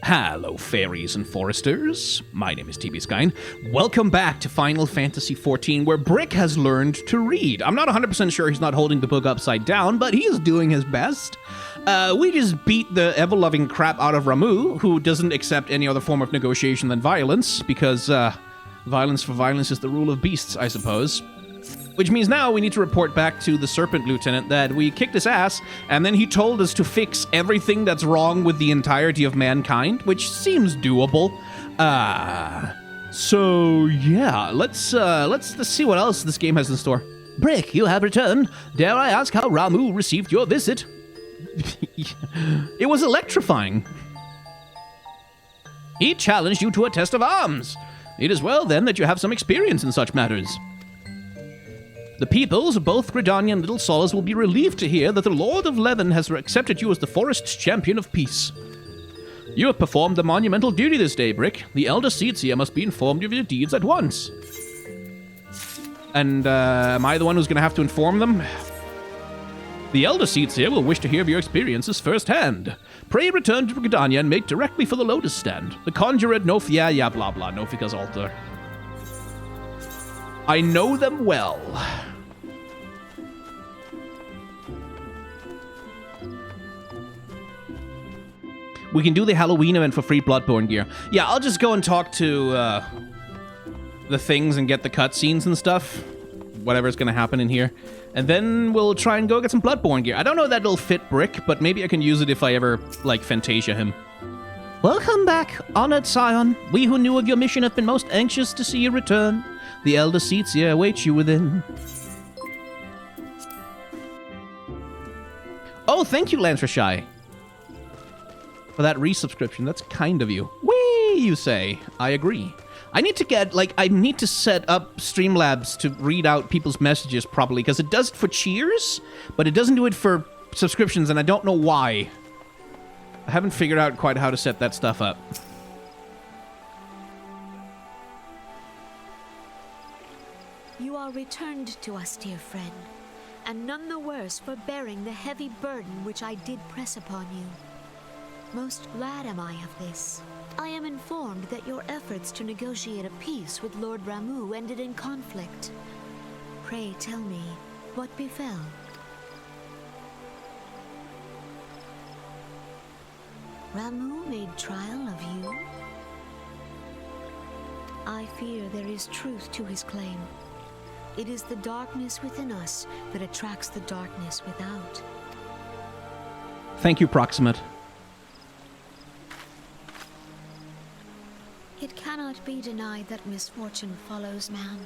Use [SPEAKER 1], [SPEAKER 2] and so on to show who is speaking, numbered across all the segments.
[SPEAKER 1] Hello, fairies and foresters. My name is TB Skyn. Welcome back to Final Fantasy XIV, where Brick has learned to read. I'm not 100% sure he's not holding the book upside down, but he is doing his best. We just beat the ever-loving crap out of Ramu, who doesn't accept any other form of negotiation than violence, because violence for violence is the rule of beasts, I suppose. Which means now we need to report back to the Serpent Lieutenant that we kicked his ass, and then he told us to fix everything that's wrong with the entirety of mankind, which seems doable. So yeah, let's see what else this game has in store. Brick, you have returned. Dare I ask how Ramu received your visit? It was electrifying. He challenged you to a test of arms. It is well then that you have some experience in such matters. The peoples of both Gridania and Little Solace will be relieved to hear that the Lord of Levin has accepted you as the forest's champion of peace. You have performed a monumental duty this day, Brick. The Elder Seatsia must be informed of your deeds at once. And, am I the one who's going to have to inform them? The Elder Seatsia will wish to hear of your experiences firsthand. Pray return to Gridania and make directly for the Lotus Stand. The Conjurer at yeah, blah blah, Nofika's altar. I know them well. We can do the Halloween event for free Bloodborne gear. Yeah, I'll just go and talk to the things and get the cutscenes and stuff. Whatever's going to happen in here. And then we'll try and go get some Bloodborne gear. I don't know that it'll fit Brick, but maybe I can use it if I ever, like, Fantasia him. Welcome back, honored Scion. We who knew of your mission have been most anxious to see you return. The Elder Seatsia awaits you within. Oh, thank you, Lancershai, for that resubscription. That's kind of you. Whee, you say. I agree. I need to get, I need to set up Streamlabs to read out people's messages properly, because it does it for cheers, but it doesn't do it for subscriptions, and I don't know why. I haven't figured out quite how to set that stuff up.
[SPEAKER 2] You are returned to us, dear friend, and none the worse for bearing the heavy burden which I did press upon you. Most glad am I of this. I am informed that your efforts to negotiate a peace with Lord Ramu ended in conflict. Pray tell me, what befell? Ramu made trial of you? I fear there is truth to his claim. It is the darkness within us that attracts the darkness without.
[SPEAKER 1] Thank you, Proximate.
[SPEAKER 2] It cannot be denied that misfortune follows man.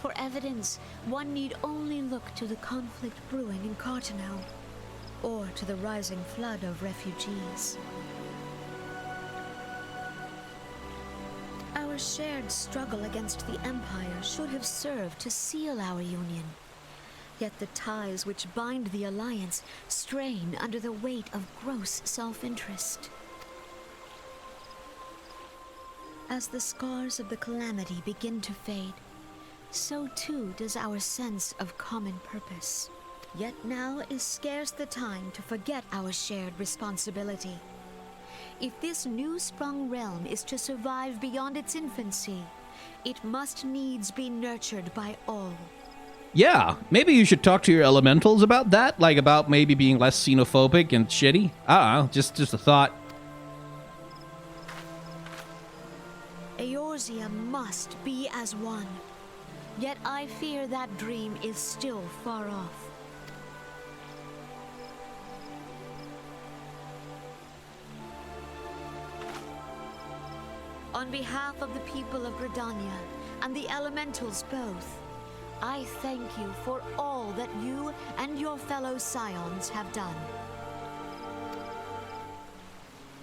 [SPEAKER 2] For evidence, one need only look to the conflict brewing in Cartano, or to the rising flood of refugees. Our shared struggle against the Empire should have served to seal our union. Yet the ties which bind the Alliance strain under the weight of gross self-interest. As the scars of the calamity begin to fade, so too does our sense of common purpose. Yet now is scarce the time to forget our shared responsibility. If this new-sprung realm is to survive beyond its infancy, it must needs be nurtured by all.
[SPEAKER 1] Yeah, maybe you should talk to your elementals about that, like about maybe being less xenophobic and shitty. I don't know, just a thought.
[SPEAKER 2] Eorzea must be as one, yet I fear that dream is still far off. On behalf of the people of Gridania and the elementals both, I thank you for all that you and your fellow Scions have done.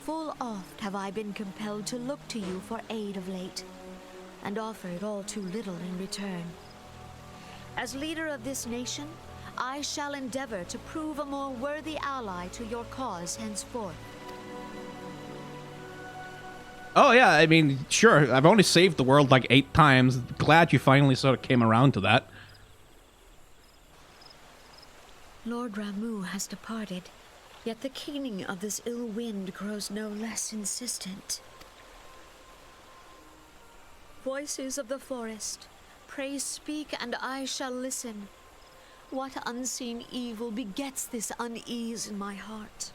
[SPEAKER 2] Full oft have I been compelled to look to you for aid of late, and offered all too little in return. As leader of this nation, I shall endeavor to prove a more worthy ally to your cause henceforth.
[SPEAKER 1] Oh yeah, I mean, sure, I've only saved the world like 8 times. Glad you finally sort of came around to that.
[SPEAKER 2] Lord Ramu has departed, Yet the keening of this ill wind grows no less insistent. Voices of the forest, pray speak and I shall listen. What unseen evil begets this unease in my heart?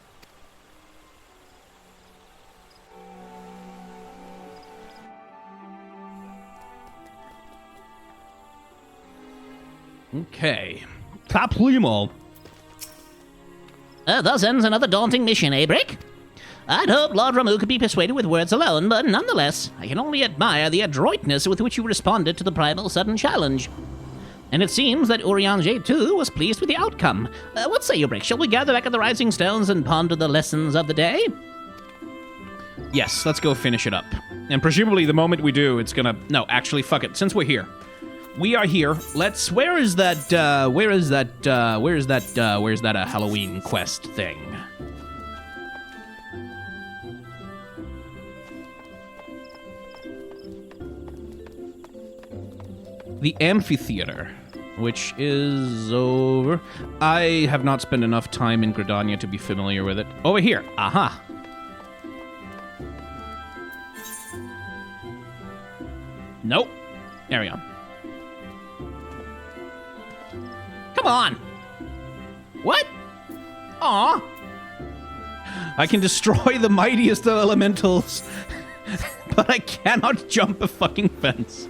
[SPEAKER 1] Okay. Caprimo.
[SPEAKER 3] Thus ends another daunting mission, eh, Brick? I'd hoped Lord Ramu could be persuaded with words alone, but nonetheless, I can only admire the adroitness with which you responded to the primal sudden challenge. And it seems that Urianger, too, was pleased with the outcome. What say you, Brick? Shall we gather back at the Rising Stones and ponder the lessons of the day?
[SPEAKER 1] Yes, let's go finish it up. And presumably the moment we do, it's gonna... No, actually, fuck it. Since we're here. We are here. Let's... Where is that Halloween quest thing? The amphitheater, which is over... I have not spent enough time in Gridania to be familiar with it. Over here. Aha. Nope. There we go. Come on. What? Aw. I can destroy the mightiest of elementals, but I cannot jump a fucking fence.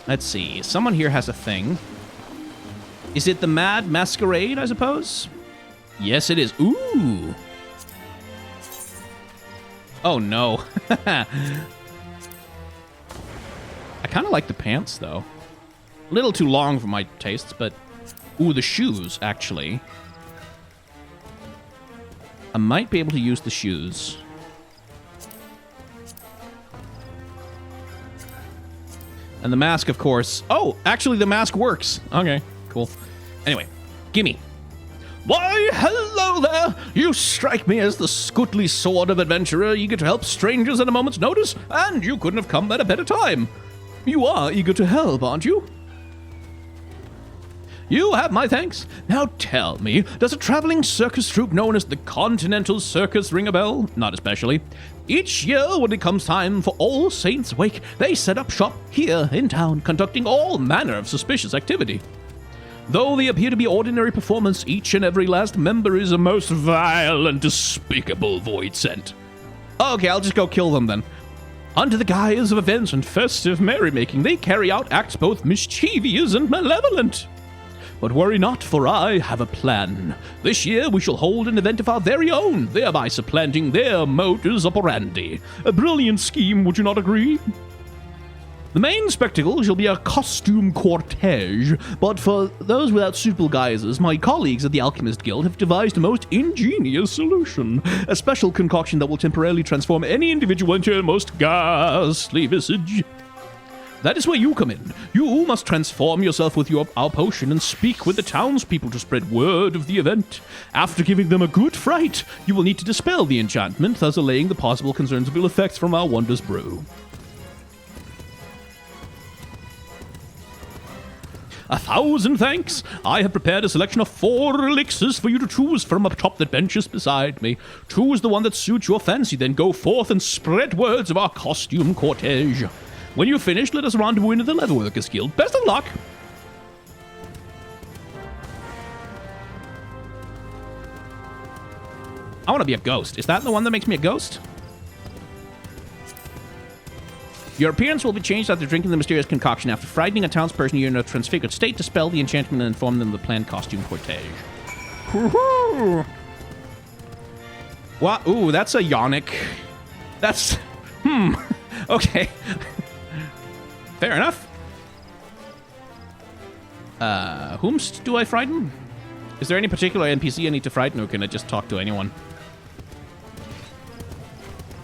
[SPEAKER 1] Let's see. Someone here has a thing. Is it the Mad Masquerade, I suppose? Yes, it is. Ooh. Oh, no. I kind of like the pants, though. A little too long for my tastes, but... Ooh, the shoes, actually. I might be able to use the shoes. And the mask, of course. Oh, actually, the mask works. Okay, cool. Anyway, gimme. Why, hello there! You strike me as the Scootly sort of adventurer, eager to help strangers at a moment's notice, and you couldn't have come at a better time. You are eager to help, aren't you? You have my thanks. Now tell me, does a traveling circus troupe known as the Continental Circus ring a bell? Not especially. Each year, when it comes time for All Saints' Wake, they set up shop here in town, conducting all manner of suspicious activity. Though they appear to be ordinary performance, each and every last member is a most vile and despicable void scent. Okay, I'll just go kill them then. Under the guise of events and festive merrymaking, they carry out acts both mischievous and malevolent. But worry not, for I have a plan. This year we shall hold an event of our very own, thereby supplanting their modus operandi. A brilliant scheme, would you not agree? The main spectacle shall be a costume cortege, but for those without suitable guises, my colleagues at the Alchemist Guild have devised a most ingenious solution. A special concoction that will temporarily transform any individual into a most ghastly visage. That is where you come in. You must transform yourself with our potion and speak with the townspeople to spread word of the event. After giving them a good fright, you will need to dispel the enchantment, thus allaying the possible concerns of ill effects from our wondrous brew. 1,000 thanks. I have prepared a selection of 4 elixirs for you to choose from atop the benches beside me. Choose the one that suits your fancy, then go forth and spread words of our costume cortege. When you've finished, let us rendezvous into the Leatherworkers Guild. Best of luck! I want to be a ghost. Is that the one that makes me a ghost? Your appearance will be changed after drinking the mysterious concoction. After frightening a townsperson, you're in a transfigured state. Dispel the enchantment and inform them of the planned costume cortege. Woohoo! What? Ooh, that's a yonic. That's... Okay. Fair enough. Whomst do I frighten? Is there any particular NPC I need to frighten, or can I just talk to anyone?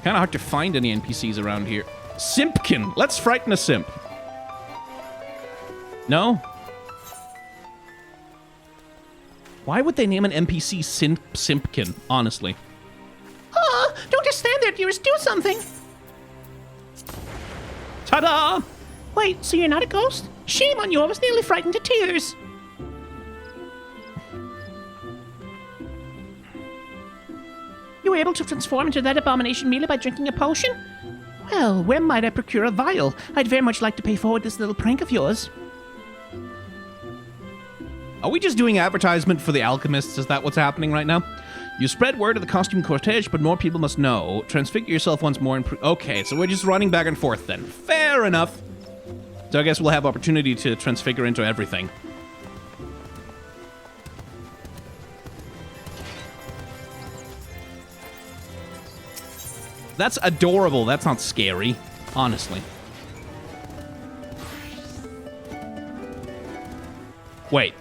[SPEAKER 1] Kinda hard to find any NPCs around here. Simpkin! Let's frighten a simp. No? Why would they name an NPC Simpkin, honestly?
[SPEAKER 3] Don't just stand there, dearest. Do something.
[SPEAKER 1] Ta-da!
[SPEAKER 3] Wait, so you're not a ghost? Shame on you. I was nearly frightened to tears. able to transform into that abomination merely by drinking a potion? Well, where might I procure a vial? I'd very much like to pay forward this little prank of yours.
[SPEAKER 1] Are we just doing advertisement for the alchemists? Is that what's happening right now? You spread word of the costume cortege, but more people must know. Transfigure yourself once more and... Okay, so we're just running back and forth then. Fair enough. So I guess we'll have opportunity to transfigure into everything. That's adorable. That's not scary, honestly. Wait.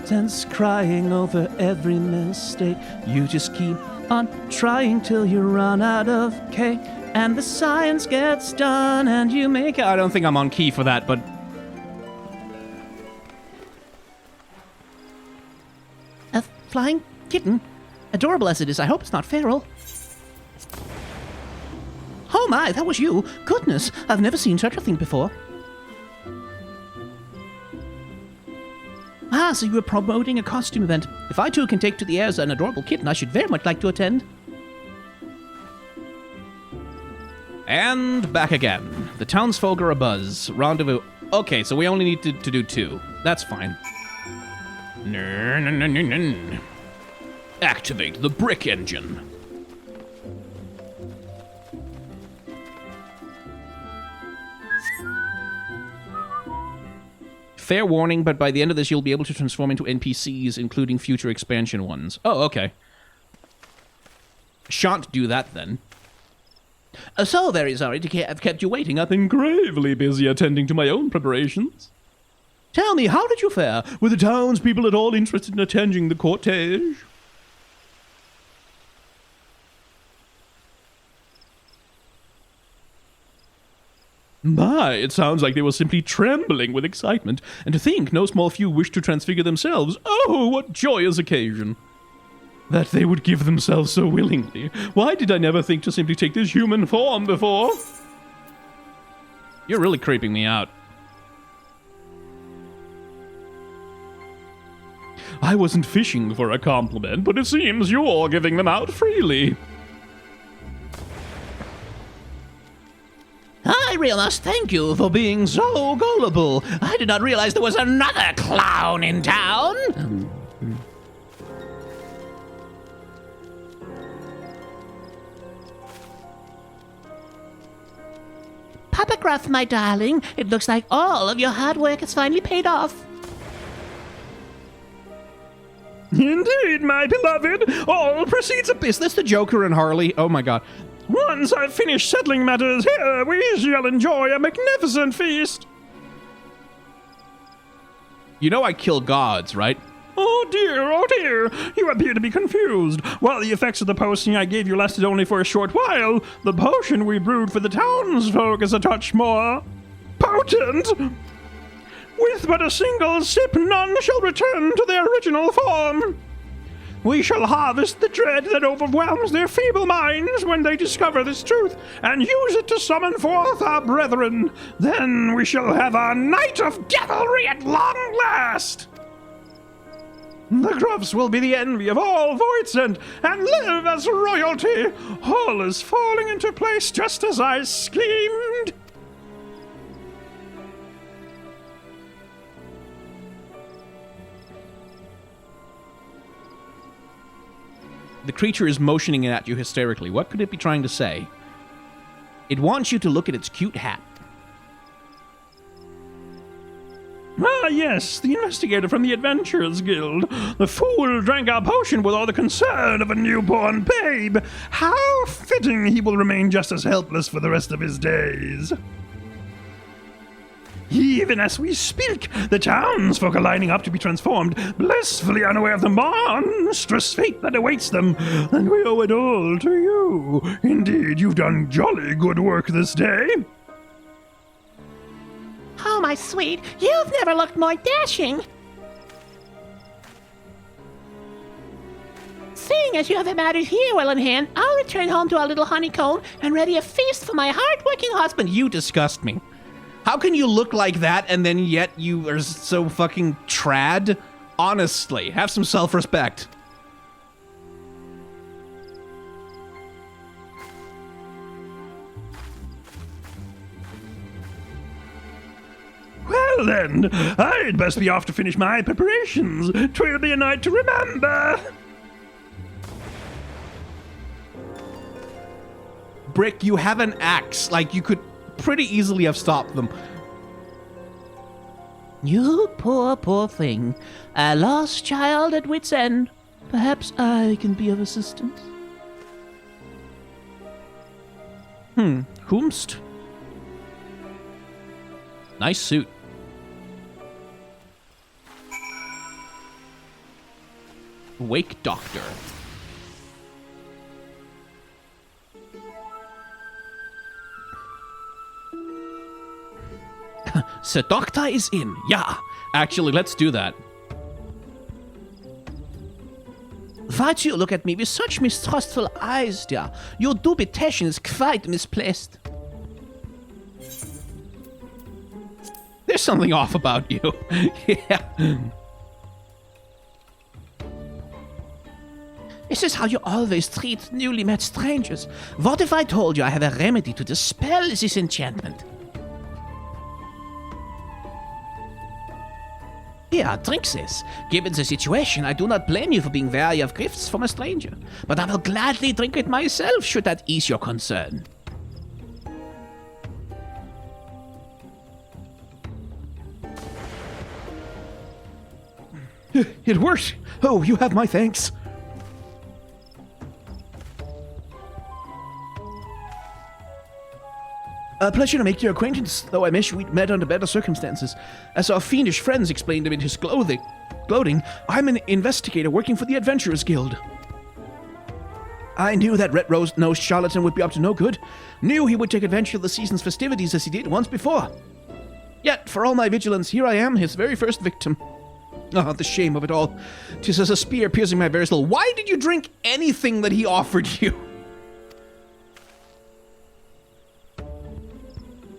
[SPEAKER 1] Sense crying over every mistake. You just keep on trying till you run out of cake. And the science gets done and you make it. I don't think I'm on key for that, but...
[SPEAKER 3] A flying kitten? Adorable as it is, I hope it's not feral. Oh my, that was you. Goodness, I've never seen such a thing before. Ah, so you were promoting a costume event. If I too can take to the air as an adorable kitten, I should very much like to attend. And back again. The townsfolk are abuzz. Rendezvous. Okay, so we only need to do 2. That's fine. Activate the brick engine. Fair warning, but by the end of this, you'll be able to transform into NPCs, including future expansion ones. Oh, okay. Shan't do that, then. So very sorry to have kept you waiting. I've been gravely busy attending to my own preparations. Tell me, how did you fare? Were the townspeople at all interested in attending the cortege? My, it sounds like they were simply trembling with excitement, and to think no small few wished to transfigure themselves. Oh, what joyous occasion! That they would give themselves so willingly. Why did I never think to simply take this human form before? You're really creeping me out. I wasn't fishing for a compliment, but it seems you're giving them out freely. I really must thank you for being so gullible. I did not realize there was another clown in town. Papa Gruff, my darling, it looks like all of your hard work has finally paid off.
[SPEAKER 1] Indeed, my beloved. All proceeds of... Is this the Joker and Harley? Oh my god. Once I've finished settling matters here, we shall enjoy a magnificent feast. You know I kill gods, right? Oh dear, you appear to be confused. While the effects of the potion I gave you lasted only for a short while, the potion we brewed for the townsfolk is a touch more potent. With but a single sip, none shall return to their original form. We shall harvest the dread that overwhelms their feeble minds when they discover this truth, and use it to summon forth our brethren. Then we shall have a night of devilry at long last. The Gruffs will be the envy of all Voidsent, and live as royalty. All is falling into place just as I schemed. The creature is motioning at you hysterically. What could it be trying to say? It wants you to look at its cute hat. Ah, yes, the investigator from the Adventurers Guild. The fool drank our potion with all the concern of a newborn babe. How fitting he will remain just as helpless for the rest of his days. Even as we speak, the townsfolk are lining up to be transformed, blissfully unaware of the monstrous fate that awaits them, and we owe it all to you. Indeed, you've done jolly good work this day.
[SPEAKER 3] Oh, my sweet, you've never looked more dashing. seeing as you have matters here well in hand, I'll return home to our little honeycomb and ready a feast for my hard-working husband.
[SPEAKER 1] You disgust me. How can you look like that and then yet you are so fucking trad? Honestly, have some self-respect.
[SPEAKER 4] Well then, I'd best be off to finish my preparations. 'Twill be a night to remember.
[SPEAKER 1] Brick, you have an axe. Like, you could pretty easily have stopped them.
[SPEAKER 3] You poor, poor thing. A lost child at wit's end. Perhaps I can be of assistance.
[SPEAKER 1] Whomst? Nice suit. Wake Doctor. Sir Doctor is in. Yeah. Actually, let's do that.
[SPEAKER 3] Why do you look at me with such mistrustful eyes, dear? Your dubitation is quite misplaced.
[SPEAKER 1] There's something off about you. Yeah.
[SPEAKER 3] This is how you always treat newly met strangers. What if I told you I have a remedy to dispel this enchantment? Here, drink this. Given the situation, I do not blame you for being wary of gifts from a stranger. But I will gladly drink it myself, should that ease your concern.
[SPEAKER 1] It worked. Oh, you have my thanks. A pleasure to make your acquaintance, though I wish we'd met under better circumstances. As our fiendish friends explained amid his gloating, I'm an investigator working for the Adventurers Guild. I knew that red-nosed charlatan would be up to no good. Knew he would take advantage of the season's festivities as he did once before. Yet, for all my vigilance, here I am, his very first victim. Ah, the shame of it all. 'Tis as a spear piercing my very soul. Why did you drink anything that he offered you?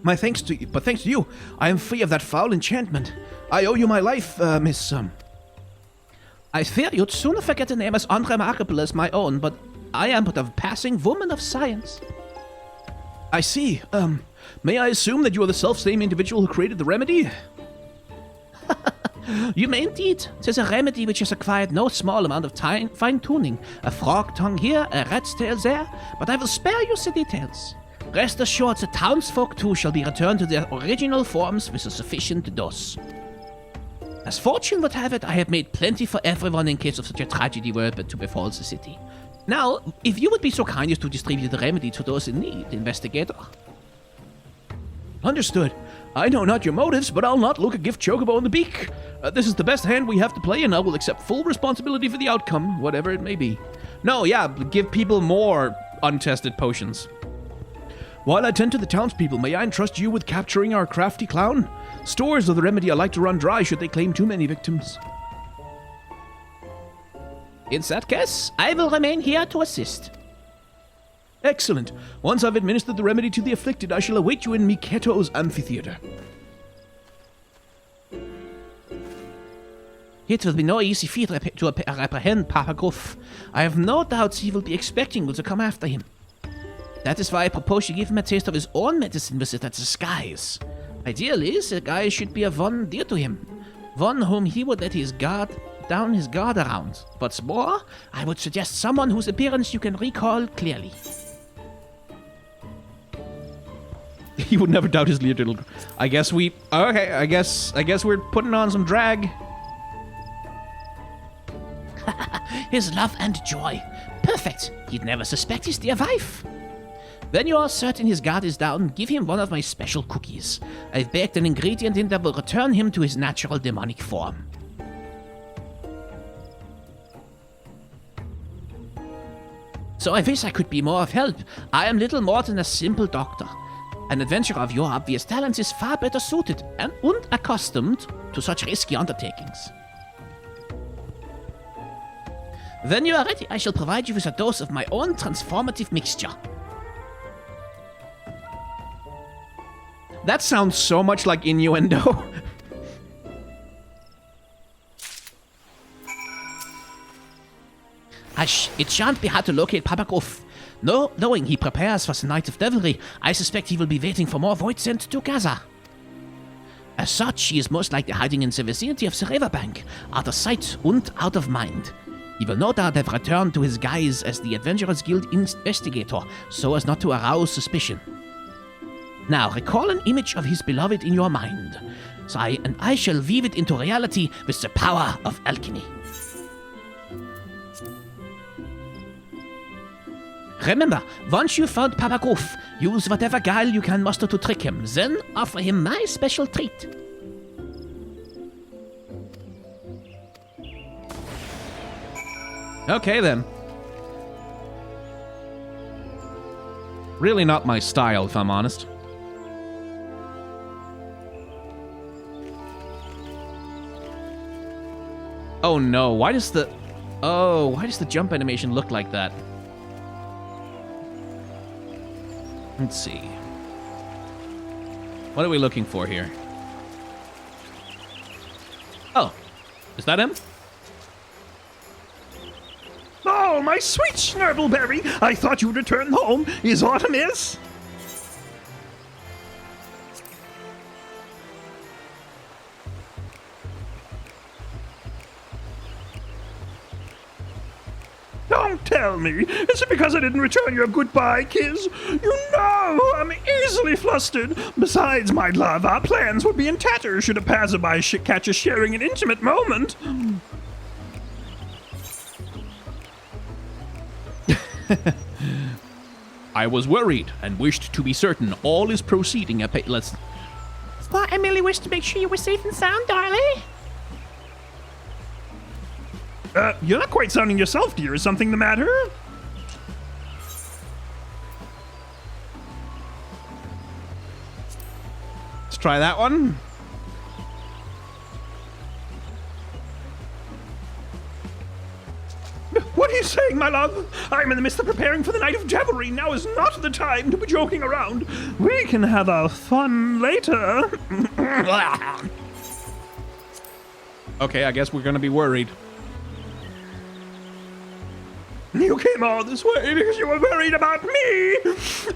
[SPEAKER 1] My thanks to you, but thanks to you, I am free of that foul enchantment. I owe you my life, Miss,
[SPEAKER 3] I fear you'd sooner forget a name as unremarkable as my own, but I am but a passing woman of science.
[SPEAKER 1] I see. May I assume that you are the self-same individual who created the remedy?
[SPEAKER 3] You may indeed. 'Tis a remedy which has acquired no small amount of fine-tuning. A frog tongue here, a rat's tail there, but I will spare you the details. Rest assured, the townsfolk too shall be returned to their original forms with a sufficient dose. As fortune would have it, I have made plenty for everyone in case of such a tragedy were to befall the city. Now, if you would be so kind as to distribute the remedy to those in need, investigator.
[SPEAKER 1] Understood. I know not your motives, but I'll not look a gift chocobo in the beak. This is the best hand we have to play, and I will accept full responsibility for the outcome, whatever it may be. No, yeah, give people more untested potions. While I tend to the townspeople, may I entrust you with capturing our crafty clown? Stores of the remedy are like to run dry should they claim too many victims.
[SPEAKER 3] In that case, I will remain here to assist.
[SPEAKER 1] Excellent. Once I've administered the remedy to the afflicted, I shall await you in Miketo's amphitheater.
[SPEAKER 3] It will be no easy feat to apprehend Papa Gruff. I have no doubts he will be expecting you to come after him. That is why I propose you give him a taste of his own medicine with that disguise. Ideally, the guy should be one dear to him, one whom he would let his guard around. What's more, I would suggest someone whose appearance you can recall clearly.
[SPEAKER 1] He would never doubt his little. I guess we're putting on some drag.
[SPEAKER 3] His love and joy. Perfect. He'd never suspect his dear wife. When you are certain his guard is down, give him one of my special cookies. I've baked an ingredient in that will return him to his natural demonic form. So I wish I could be more of help. I am little more than a simple doctor. An adventurer of your obvious talents is far better suited and accustomed to such risky undertakings. When you are ready, I shall provide you with a dose of my own transformative mixture.
[SPEAKER 1] That sounds so much like innuendo.
[SPEAKER 3] It shan't be hard to locate Papa Goof. No, knowing he prepares for the Night of Devilry, I suspect he will be waiting for more void sent to gather. As such, he is most likely hiding in the vicinity of the riverbank, out of sight and out of mind. He will no doubt have returned to his guise as the Adventurers Guild investigator, so as not to arouse suspicion. Now, recall an image of his beloved in your mind, and I shall weave it into reality with the power of alchemy. Remember, once you've found Papa Goof, use whatever guile you can muster to trick him, then offer him my special treat.
[SPEAKER 1] Okay, then. Really not my style, if I'm honest. Oh no, why does the jump animation look like that? Let's see. What are we looking for here? Oh, is that him?
[SPEAKER 4] Oh, my sweet Snartleberry! I thought you'd return home. Is aught amiss? Don't tell me. Is it because I didn't return your goodbye kiss? You know I'm easily flustered. Besides, my love, our plans would be in tatters should a passerby catch us sharing an intimate moment.
[SPEAKER 1] I was worried and wished to be certain all is proceeding at let's.
[SPEAKER 3] Well, I merely wish to make sure you were safe and sound, darling.
[SPEAKER 4] You're not quite sounding yourself, dear. Is something the matter?
[SPEAKER 1] Let's try that one.
[SPEAKER 4] What are you saying, my love? I'm in the midst of preparing for the Night of Devilry. Now is not the time to be joking around. We can have our fun later.
[SPEAKER 1] Okay, I guess we're gonna be worried.
[SPEAKER 4] You came all this way because you were worried about me.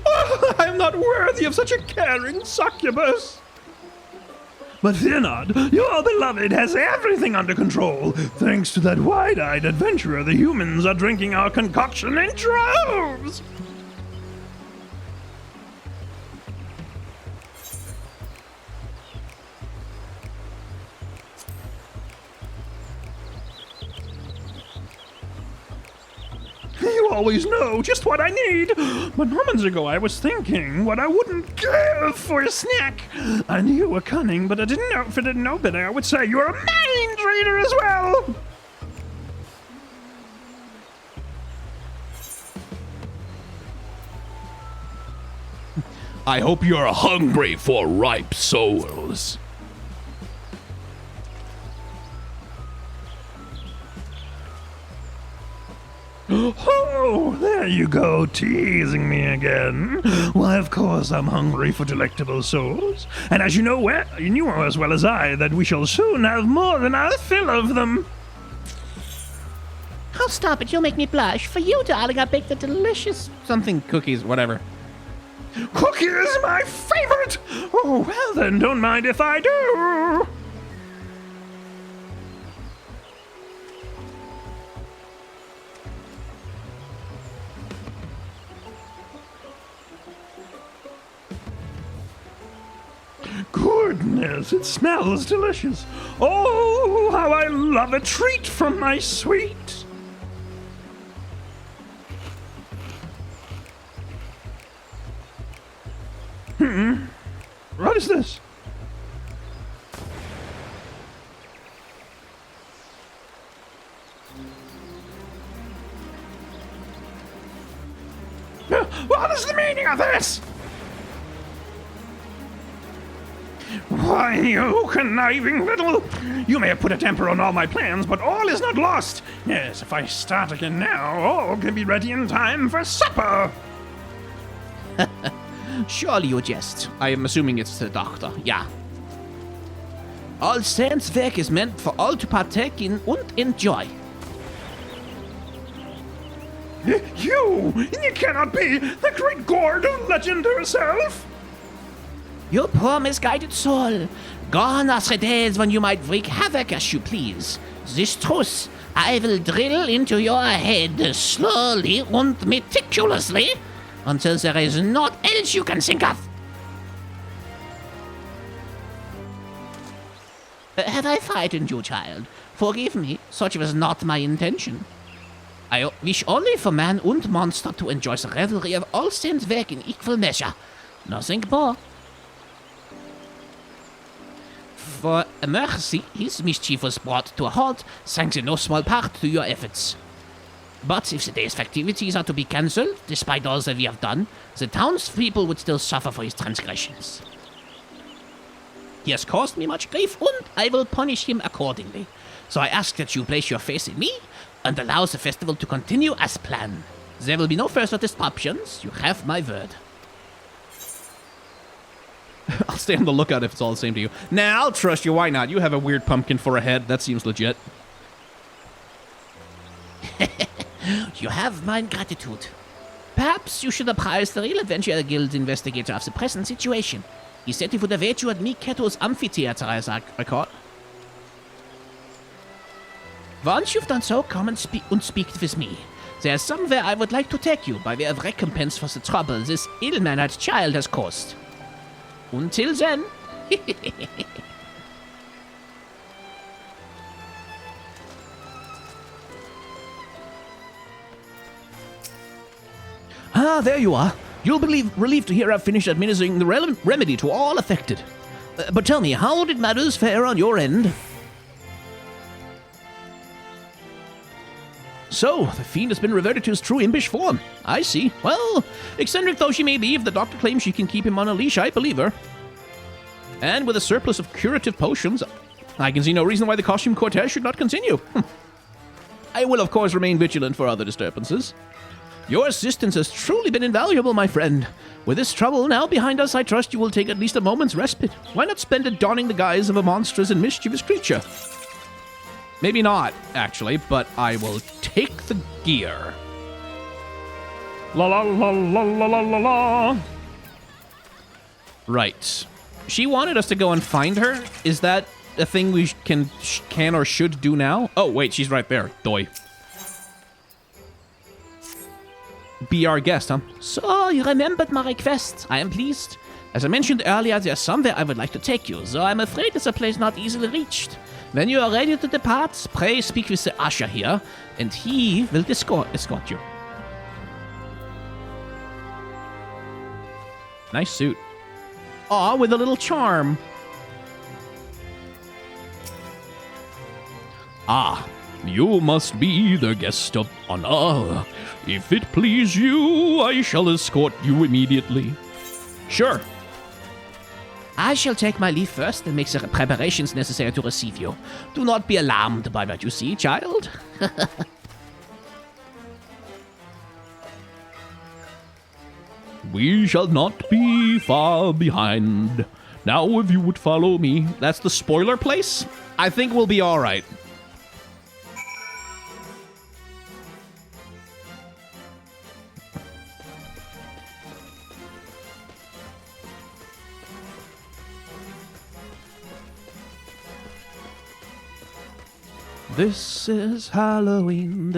[SPEAKER 4] Oh, I'm not worthy of such a caring succubus. But fear not, your beloved has everything under control. Thanks to that wide-eyed adventurer, the humans are drinking our concoction in droves. You always know just what I need. But moments ago I was thinking what I wouldn't give for a snack. I knew you were cunning, but I didn't know if I didn't know better. I would say you're a mind reader as well.
[SPEAKER 1] I hope you're hungry for ripe souls.
[SPEAKER 4] Oh, there you go, teasing me again. Why, of course I'm hungry for delectable souls. And as you know as well as I that we shall soon have more than our fill of them.
[SPEAKER 3] Oh, stop it. You'll make me blush. For you, darling, I baked a delicious...
[SPEAKER 1] Something cookies, whatever.
[SPEAKER 4] Cookie is my favorite! Oh, well then, don't mind if I do. Goodness, it smells delicious. Oh, how I love a treat from my sweet. What is this? What is the meaning of this? Why, you conniving little... You may have put a temper on all my plans, but all is not lost. Yes, if I start again now, all can be ready in time for supper.
[SPEAKER 3] Surely you jest. I am assuming it's the doctor. Yeah. All Saints' Werk is meant for all to partake in and enjoy.
[SPEAKER 4] You cannot be the great Gourd of legend herself.
[SPEAKER 3] You poor misguided soul. Gone are the days when you might wreak havoc as you please. This truth I will drill into your head slowly and meticulously until there is naught else you can think of. Have I frightened you, child? Forgive me, such was not my intention. I wish only for man and monster to enjoy the revelry of all Saints' Werk in equal measure. Nothing more. For a mercy, his mischief was brought to a halt, thanks in no small part to your efforts. But if the day's festivities are to be cancelled, despite all that we have done, the townspeople would still suffer for his transgressions. He has caused me much grief, and I will punish him accordingly. So I ask that you place your faith in me, and allow the festival to continue as planned. There will be no further disruptions. You have my word.
[SPEAKER 1] I'll stay on the lookout if it's all the same to you. Nah, I'll trust you. Why not? You have a weird pumpkin for a head. That seems legit.
[SPEAKER 3] You have my gratitude. Perhaps you should apprise the Real Adventure Guild investigator of the present situation. He said he would await you at Miketo's amphitheater, as I recall. Once you've done so, come and speak with me. There's somewhere I would like to take you by way of recompense for the trouble this ill-mannered child has caused. Until then...
[SPEAKER 1] Ah, there you are. You'll be relieved to hear I've finished administering the remedy to all affected. But tell me, how did matters fare on your end? So, the fiend has been reverted to his true impish form. I see. Well, eccentric though she may be, if the doctor claims she can keep him on a leash, I believe her. And with a surplus of curative potions, I can see no reason why the costume cortege should not continue. I will, of course, remain vigilant for other disturbances. Your assistance has truly been invaluable, my friend. With this trouble now behind us, I trust you will take at least a moment's respite. Why not spend it donning the guise of a monstrous and mischievous creature? Maybe not, actually, but I will take the gear.
[SPEAKER 4] La la la la la la la la.
[SPEAKER 1] Right. She wanted us to go and find her. Is that a thing we can or should do now? Oh, wait, she's right there. Doi. Be our guest, huh?
[SPEAKER 3] So, you remembered my request. I am pleased. As I mentioned earlier, there's somewhere I would like to take you, though I'm afraid it's a place not easily reached. When you are ready to depart, pray speak with the usher here, and he will escort you.
[SPEAKER 1] Nice suit. Aw, with a little charm.
[SPEAKER 4] Ah, you must be the guest of honor. If it please you, I shall escort you immediately.
[SPEAKER 1] Sure.
[SPEAKER 3] I shall take my leave first and make the preparations necessary to receive you. Do not be alarmed by what you see, child.
[SPEAKER 4] We shall not be far behind. Now, if you would follow me.
[SPEAKER 1] That's the spoiler place? I think we'll be all right. This is Halloween,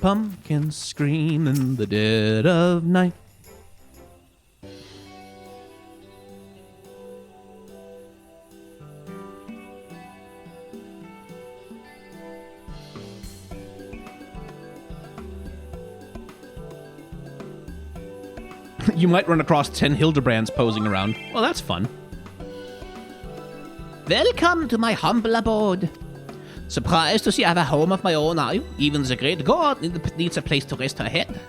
[SPEAKER 1] pumpkins scream in the dead of night. You might run across 10 Hildebrands posing around. Well, that's fun.
[SPEAKER 3] Welcome to my humble abode. Surprised to see I have a home of my own, are you? Even the great god needs a place to rest her head.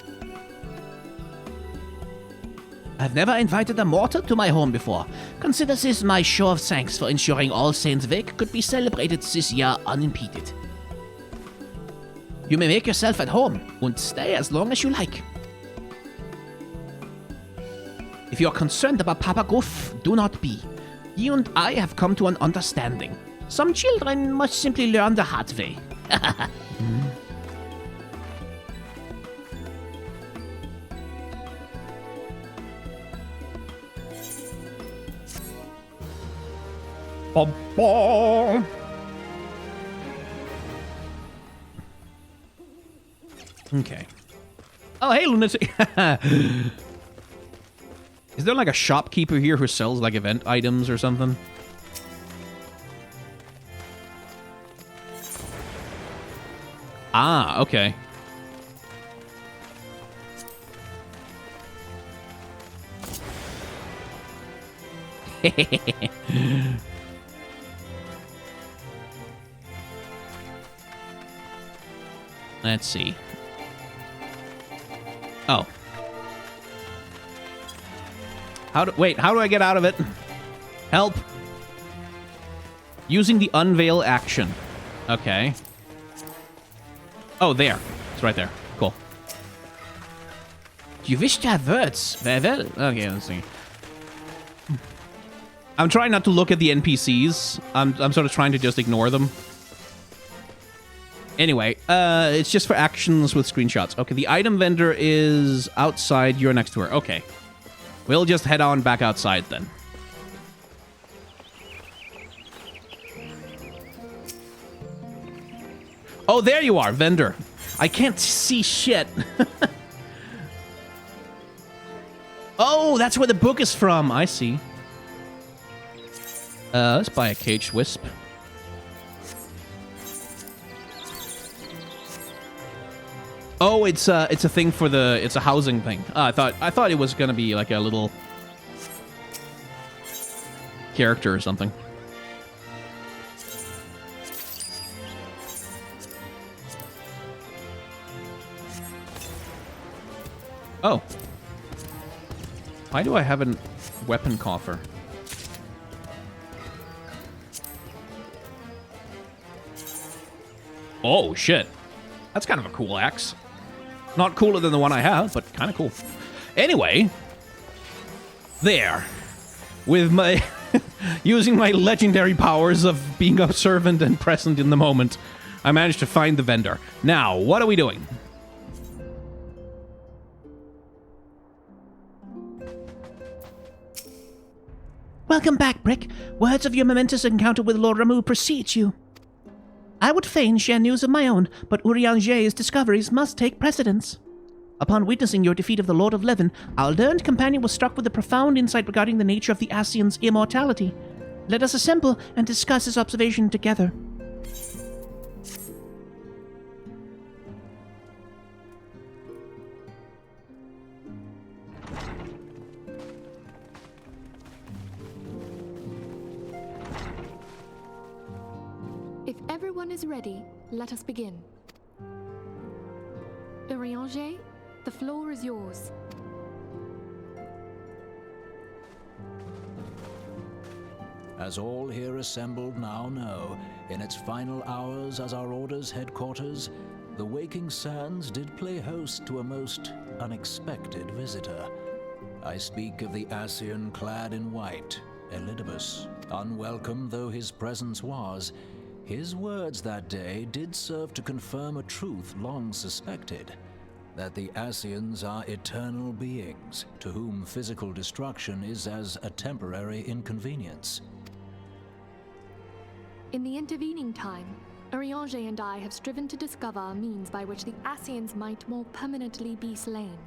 [SPEAKER 3] I've never invited a mortal to my home before. Consider this my show of thanks for ensuring All Saints' Wake could be celebrated this year unimpeded. You may make yourself at home and stay as long as you like. If you're concerned about Papa Goof, do not be. You and I have come to an understanding. Some children must simply learn the hard way.
[SPEAKER 1] Ba-ba. Okay. Oh, hey, lunatic. Is there like a shopkeeper here who sells like event items or something? Ah, okay. Let's see. Oh. How do I get out of it? Help. Using the unveil action. Okay. Oh, there. It's right there. Cool.
[SPEAKER 3] You wish to have words? Very well.
[SPEAKER 1] Okay, let's see. I'm trying not to look at the NPCs. I'm sort of trying to just ignore them. Anyway, it's just for actions with screenshots. Okay, the item vendor is outside. You're next to her. Okay. We'll just head on back outside then. Oh, there you are, vendor. I can't see shit. Oh, that's where the book is from. I see. Let's buy a caged wisp. Oh, it's a thing for the. It's a housing thing. I thought it was gonna be like a little character or something. Oh. Why do I have a weapon coffer? Oh, shit. That's kind of a cool axe. Not cooler than the one I have, but kind of cool. Anyway. There. With my... using my legendary powers of being observant and present in the moment, I managed to find the vendor. Now, what are we doing?
[SPEAKER 3] Welcome back, Brick. Words of your momentous encounter with Lord Ramu precede you. I would fain share news of my own, but Urianger's discoveries must take precedence. Upon witnessing your defeat of the Lord of Levin, our learned companion was struck with a profound insight regarding the nature of the Ascians' immortality. Let us assemble and discuss his observation together.
[SPEAKER 5] If everyone is ready, let us begin. Urianger, the floor is yours.
[SPEAKER 6] As all here assembled now know, in its final hours as our Order's headquarters, the Waking Sands did play host to a most unexpected visitor. I speak of the Ascian clad in white, Elidibus. Unwelcome though his presence was, his words that day did serve to confirm a truth long suspected, that the Ascians are eternal beings, to whom physical destruction is as a temporary inconvenience.
[SPEAKER 5] In the intervening time, Urianger and I have striven to discover a means by which the Ascians might more permanently be slain.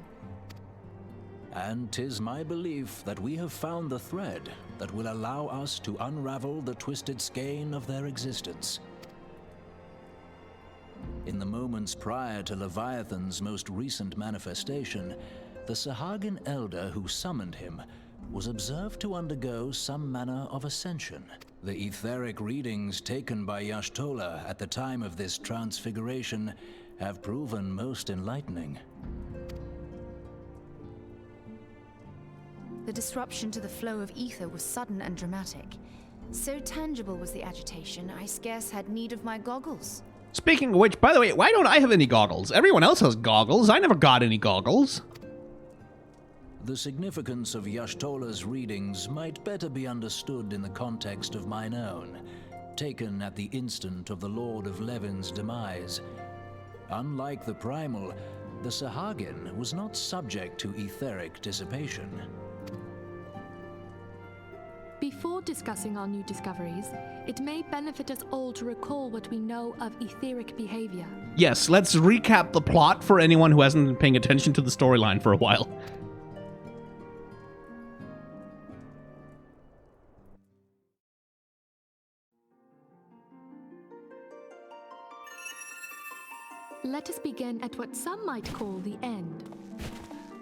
[SPEAKER 6] And 'tis my belief that we have found the thread that will allow us to unravel the twisted skein of their existence. In the moments prior to Leviathan's most recent manifestation, the Sahagin elder who summoned him was observed to undergo some manner of ascension. The etheric readings taken by Y'shtola at the time of this transfiguration have proven most enlightening.
[SPEAKER 7] The disruption to the flow of ether was sudden and dramatic. So tangible was the agitation, I scarce had need of my goggles.
[SPEAKER 1] Speaking of which, by the way, why don't I have any goggles? Everyone else has goggles. I never got any goggles.
[SPEAKER 6] The significance of Y'shtola's readings might better be understood in the context of mine own, taken at the instant of the Lord of Levin's demise. Unlike the Primal, the Sahagin was not subject to etheric dissipation.
[SPEAKER 5] Before discussing our new discoveries, it may benefit us all to recall what we know of etheric behavior.
[SPEAKER 1] Yes, let's recap the plot for anyone who hasn't been paying attention to the storyline for a while.
[SPEAKER 5] Let us begin at what some might call the end.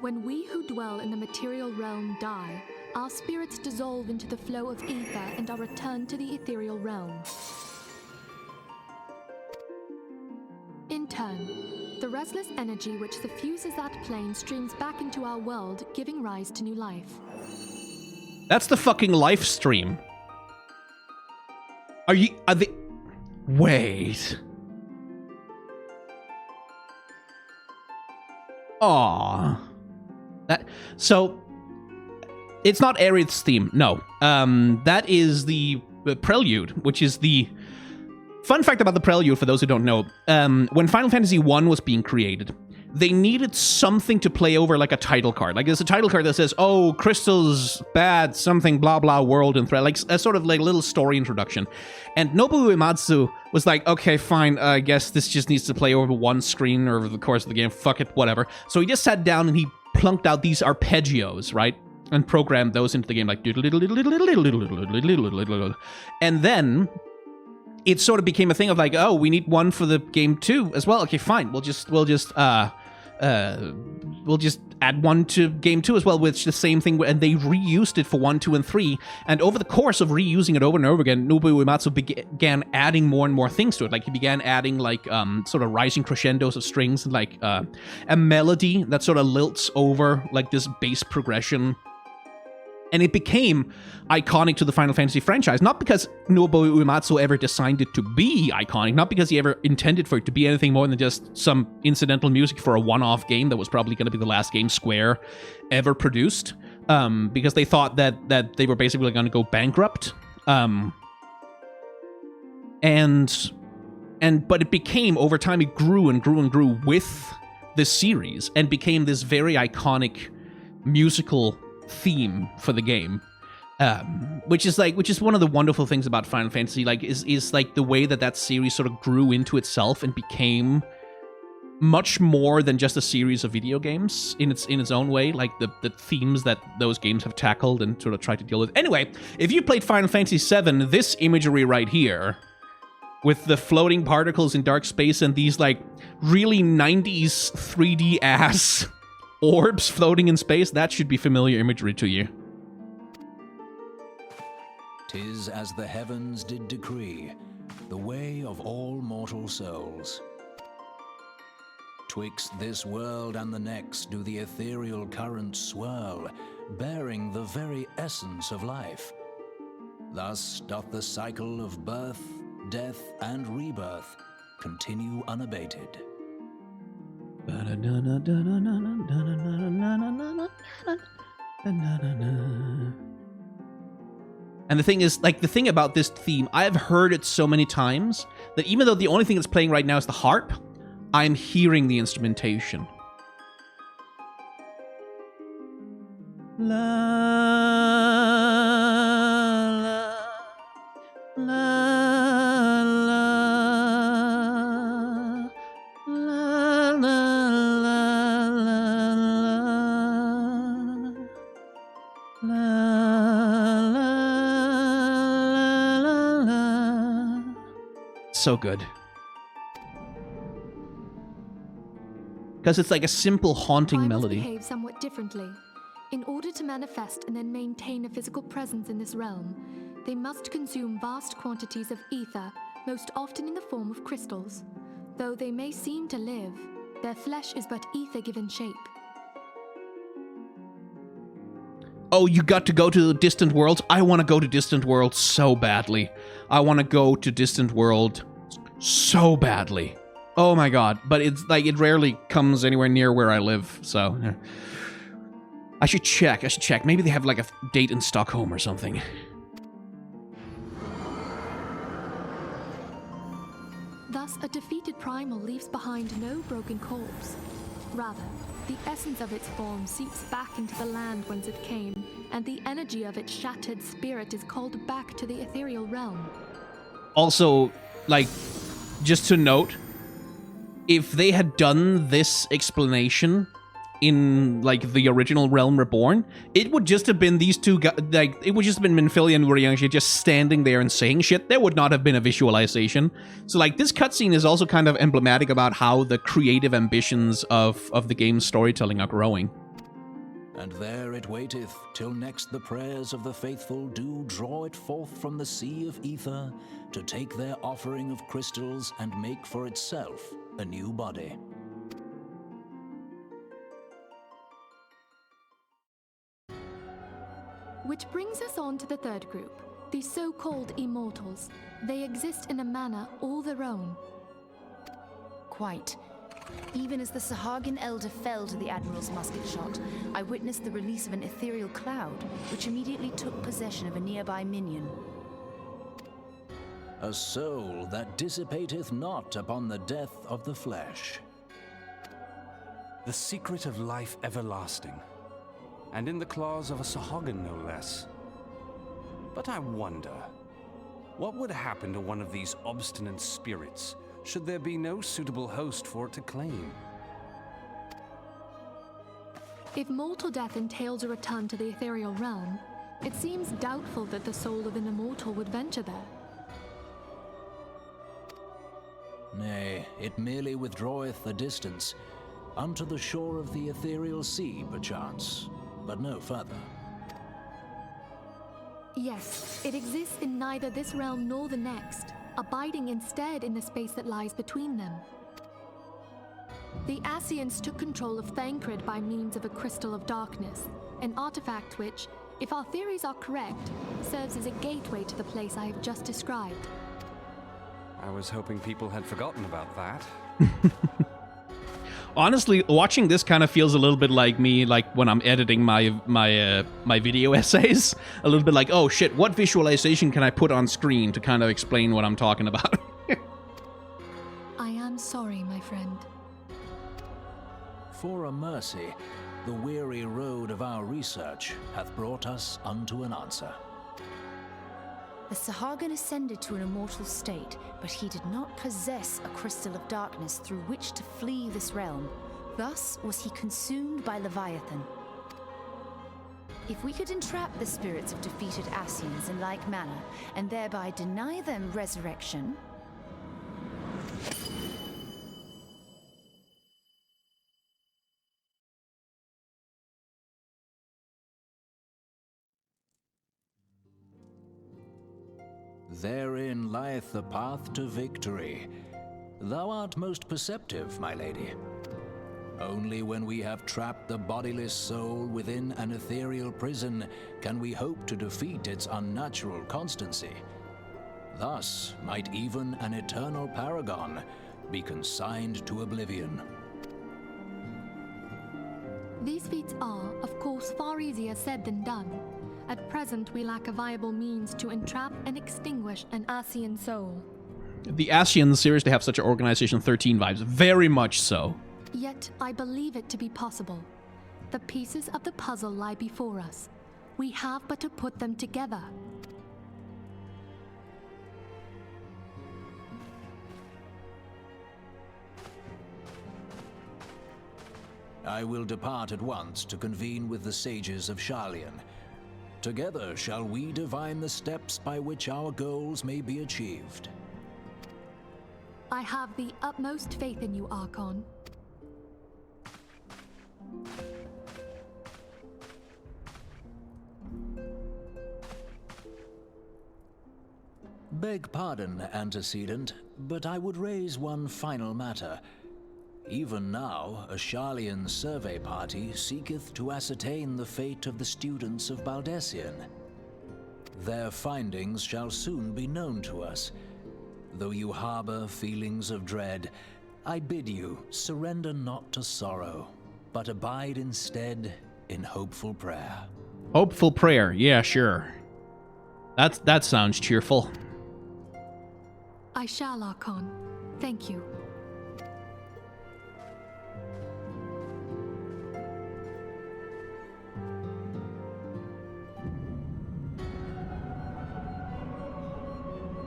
[SPEAKER 5] When we who dwell in the material realm die, our spirits dissolve into the flow of ether and are returned to the ethereal realm. In turn, the restless energy which suffuses that plane streams back into our world, giving rise to new life.
[SPEAKER 1] That's the fucking life stream. Are they... Wait. Aww. So, it's not Aerith's theme, no. That is the Prelude, which is the... Fun fact about the Prelude, for those who don't know, when Final Fantasy I was being created, they needed something to play over like a title card. Like, there's a title card that says, oh, crystals, bad, something, blah, blah, world, and threat. Like, a sort of like little story introduction. And Nobuo Uematsu was like, okay, fine, I guess this just needs to play over one screen or over the course of the game. Fuck it, whatever. So he just sat down and he plunked out these arpeggios, right? And programmed those into the game, like... And then... it sort of became a thing of like, oh, we need one for the game 2 as well. Okay, fine. We'll just add one to game 2 as well, which the same thing, and they reused it for 1, 2, and 3. And over the course of reusing it over and over again, Nobuo Uematsu began adding more and more things to it. Like, he began adding like sort of rising crescendos of strings, and like a melody that sort of lilts over like this bass progression. And it became iconic to the Final Fantasy franchise, not because Nobuo Uematsu ever designed it to be iconic, not because he ever intended for it to be anything more than just some incidental music for a one-off game that was probably going to be the last game Square ever produced, because they thought that they were basically going to go bankrupt. But it became, over time, it grew and grew and grew with this series and became this very iconic musical theme for the game, which is one of the wonderful things about Final Fantasy, like is like the way that series sort of grew into itself and became much more than just a series of video games in its own way, like the themes that those games have tackled and sort of tried to deal with. Anyway, if you played Final Fantasy VII, this imagery right here, with the floating particles in dark space and these like really 90s 3D ass orbs floating in space, that should be familiar imagery to you.
[SPEAKER 6] 'Tis as the heavens did decree, the way of all mortal souls. Twixt this world and the next do the ethereal currents swirl, bearing the very essence of life. Thus doth the cycle of birth, death, and rebirth continue unabated.
[SPEAKER 1] And the thing is, like, the thing about this theme, I've heard it so many times that even though the only thing that's playing right now is the harp, I'm hearing the instrumentation. La la la la la la. So good. Because it's like a simple, haunting
[SPEAKER 5] Primals
[SPEAKER 1] melody.
[SPEAKER 5] behave somewhat differently. In order to manifest and then maintain a physical presence in this realm, they must consume vast quantities of ether, most often in the form of crystals. Though they may seem to live, their flesh is but ether given shape.
[SPEAKER 1] oh, you got to go to Distant Worlds. I want to go to Distant World so badly. I want to go to Distant World so badly. Oh my god. But it's like, it rarely comes anywhere near where I live, so... yeah. I should check. Maybe they have like a date in Stockholm or something.
[SPEAKER 5] Thus, a defeated primal leaves behind no broken corpse. Rather, the essence of its form seeps back into the land whence it came, and the energy of its shattered spirit is called back to the ethereal realm.
[SPEAKER 1] Also, like, just to note, if they had done this explanation in, like, the original Realm Reborn, it would just have been these two guys, like, it would just have been Minfilia and Urianger just standing there and saying shit. There would not have been a visualization. So, like, this cutscene is also kind of emblematic about how the creative ambitions of the game's storytelling are growing.
[SPEAKER 6] And there it waiteth, till next the prayers of the faithful do draw it forth from the sea of ether, to take their offering of crystals and make for itself a new body.
[SPEAKER 5] Which brings us on to the third group, the so-called immortals. They exist in a manner all their own.
[SPEAKER 7] Quite. Even as the Sahagin Elder fell to the Admiral's musket shot, I witnessed the release of an ethereal cloud, which immediately took possession of a nearby minion.
[SPEAKER 6] A soul that dissipateth not upon the death of the flesh.
[SPEAKER 8] The secret of life everlasting, and in the claws of a Sahagin no less. But I wonder, what would happen to one of these obstinate spirits should there be no suitable host for it to claim?
[SPEAKER 5] If mortal death entails a return to the ethereal realm, it seems doubtful that the soul of an immortal would venture there.
[SPEAKER 6] Nay, it merely withdraweth the distance, unto the shore of the ethereal sea, perchance, but no further.
[SPEAKER 5] Yes, it exists in neither this realm nor the next, abiding instead in the space that lies between them. The Ascians took control of Thancred by means of a crystal of darkness, an artifact which, if our theories are correct, serves as a gateway to the place I have just described.
[SPEAKER 8] I was hoping people had forgotten about that.
[SPEAKER 1] Honestly, watching this kind of feels a little bit like me, like when I'm editing my video essays. A little bit like, oh shit, what visualization can I put on screen to kind of explain what I'm talking about?
[SPEAKER 5] I am sorry, my friend.
[SPEAKER 6] For a mercy, the weary road of our research hath brought us unto an answer.
[SPEAKER 7] The Sahagin ascended to an immortal state, but he did not possess a crystal of darkness through which to flee this realm. Thus was he consumed by Leviathan. If we could entrap the spirits of defeated Ascians in like manner, and thereby deny them resurrection...
[SPEAKER 6] Therein lieth the path to victory. Thou art most perceptive, my lady. Only when we have trapped the bodiless soul within an ethereal prison can we hope to defeat its unnatural constancy. Thus might even an eternal paragon be consigned to oblivion.
[SPEAKER 5] These feats are, of course, far easier said than done. At present, we lack a viable means to entrap and extinguish an Ascian soul.
[SPEAKER 1] The Ascians seriously have such an Organization 13 vibes. Very much so.
[SPEAKER 5] Yet, I believe it to be possible. The pieces of the puzzle lie before us. We have but to put them together.
[SPEAKER 6] I will depart at once to convene with the sages of Sharlayan. Together shall we divine the steps by which our goals may be achieved.
[SPEAKER 5] I have the utmost faith in you, Archon.
[SPEAKER 6] Beg pardon, antecedent, but I would raise one final matter. Even now, a Sharlian survey party seeketh to ascertain the fate of the students of Baldessian. Their findings shall soon be known to us. Though you harbor feelings of dread, I bid you surrender not to sorrow, but abide instead in hopeful prayer.
[SPEAKER 1] Hopeful prayer. Yeah, sure. That sounds cheerful.
[SPEAKER 5] I shall, Archon. Thank you.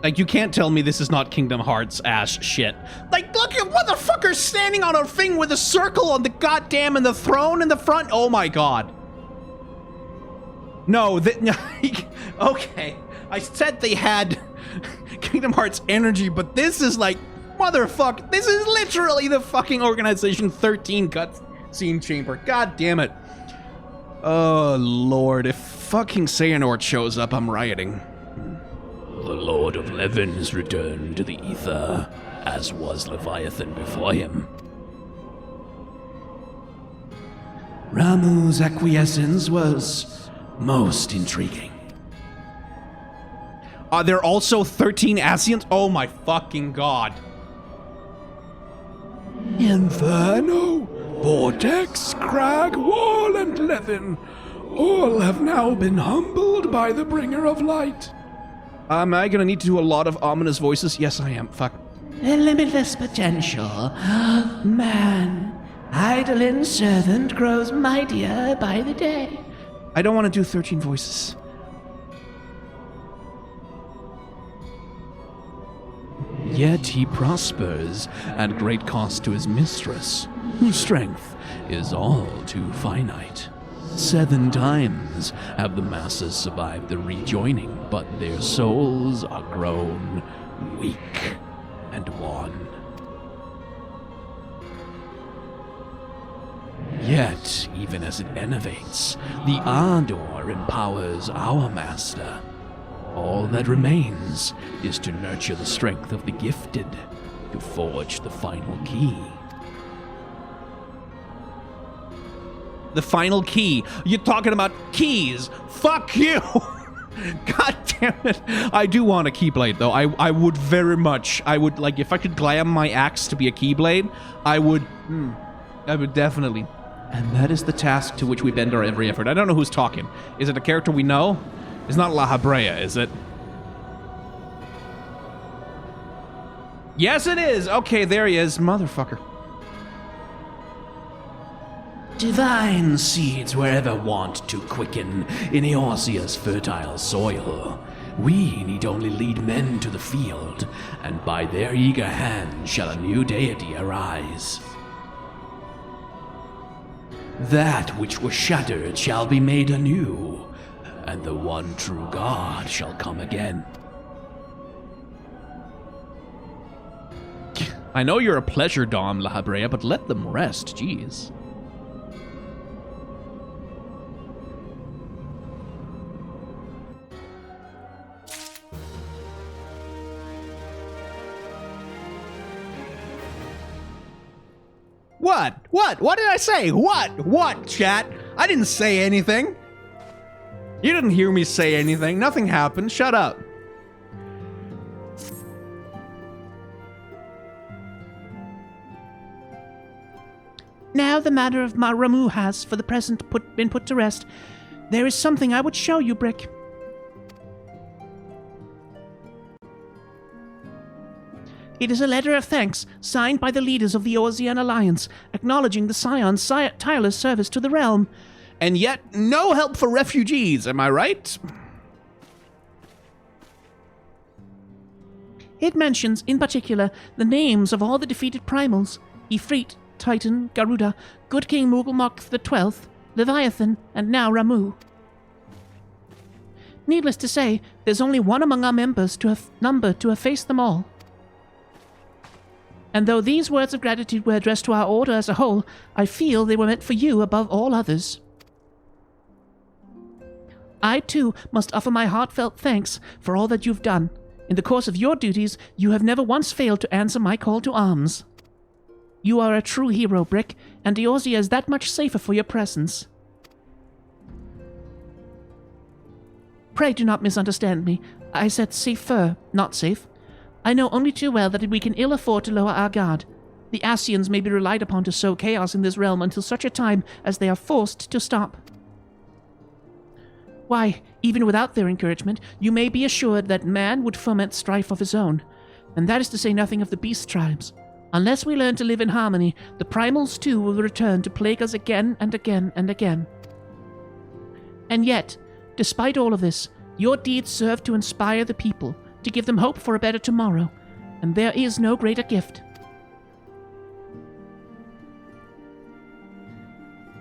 [SPEAKER 1] Like, you can't tell me this is not Kingdom Hearts ass shit. Like, look at motherfucker standing on a thing with a circle on the goddamn and the throne in the front. Oh my god. No, okay. I said they had Kingdom Hearts energy, but this is like, motherfucker. This is literally the fucking Organization 13 cutscene chamber. God damn it. Oh, Lord. If fucking Xehanort shows up, I'm rioting.
[SPEAKER 9] The Lord of Levin has returned to the ether, as was Leviathan before him. Ramu's acquiescence was most intriguing.
[SPEAKER 1] Are there also 13 Ascians? Oh my fucking god.
[SPEAKER 4] Inferno, Vortex, Crag, Wall, and Levin all have now been humbled by the Bringer of Light.
[SPEAKER 1] Am I gonna need to do a lot of ominous voices? Yes, I am. Fuck.
[SPEAKER 3] A limitless potential. Man, Eidolon's servant grows mightier by the day.
[SPEAKER 1] I don't want to do 13 voices.
[SPEAKER 9] Yet he prospers at great cost to his mistress, whose strength is all too finite. 7 times have the masses survived the rejoining, but their souls are grown weak and wan. Yet, even as it enervates, the ardor empowers our master. All that remains is to nurture the strength of the gifted, to forge the final key.
[SPEAKER 1] The final key. You're talking about keys. Fuck you. God damn it. I do want a keyblade, though. I would very much. I would, like, if I could glam my axe to be a keyblade, I would definitely. And that is the task to which we bend our every effort. I don't know who's talking. Is it a character we know? It's not La Habrea, is it? Yes, it is. Okay, there he is. Motherfucker.
[SPEAKER 9] Divine seeds were ever wont to quicken in Eorzea's fertile soil. We need only lead men to the field, and by their eager hand shall a new deity arise. That which was shattered shall be made anew, and the one true God shall come again.
[SPEAKER 1] I know you're a pleasure dom, La Habrea, but let them rest. Jeez. What? What did I say? What, chat? I didn't say anything. You didn't hear me say anything. Nothing happened. Shut up.
[SPEAKER 3] Now the matter of Ramu has, for the present, been put to rest. There is something I would show you, Brick. It is a letter of thanks, signed by the leaders of the Eorzean Alliance, acknowledging the Scion's tireless service to the realm.
[SPEAKER 1] And yet, no help for refugees, am I right?
[SPEAKER 3] It mentions, in particular, the names of all the defeated primals: Ifrit, Titan, Garuda, Good King Mughal XII, Leviathan, and now Ramu. Needless to say, there's only one among our members to have faced them all. And though these words of gratitude were addressed to our order as a whole, I feel they were meant for you above all others. I, too, must offer my heartfelt thanks for all that you've done. In the course of your duties, you have never once failed to answer my call to arms. You are a true hero, Brick, and Eorzea is that much safer for your presence. Pray do not misunderstand me. I said safer, not safe. I know only too well that we can ill afford to lower our guard. The Ascians may be relied upon to sow chaos in this realm until such a time as they are forced to stop. Why, even without their encouragement, you may be assured that man would foment strife of his own, and that is to say nothing of the beast tribes. Unless we learn to live in harmony, the primals too will return to plague us again and again and again. And yet, despite all of this, your deeds serve to inspire the people, to give them hope for a better tomorrow, and there is no greater gift.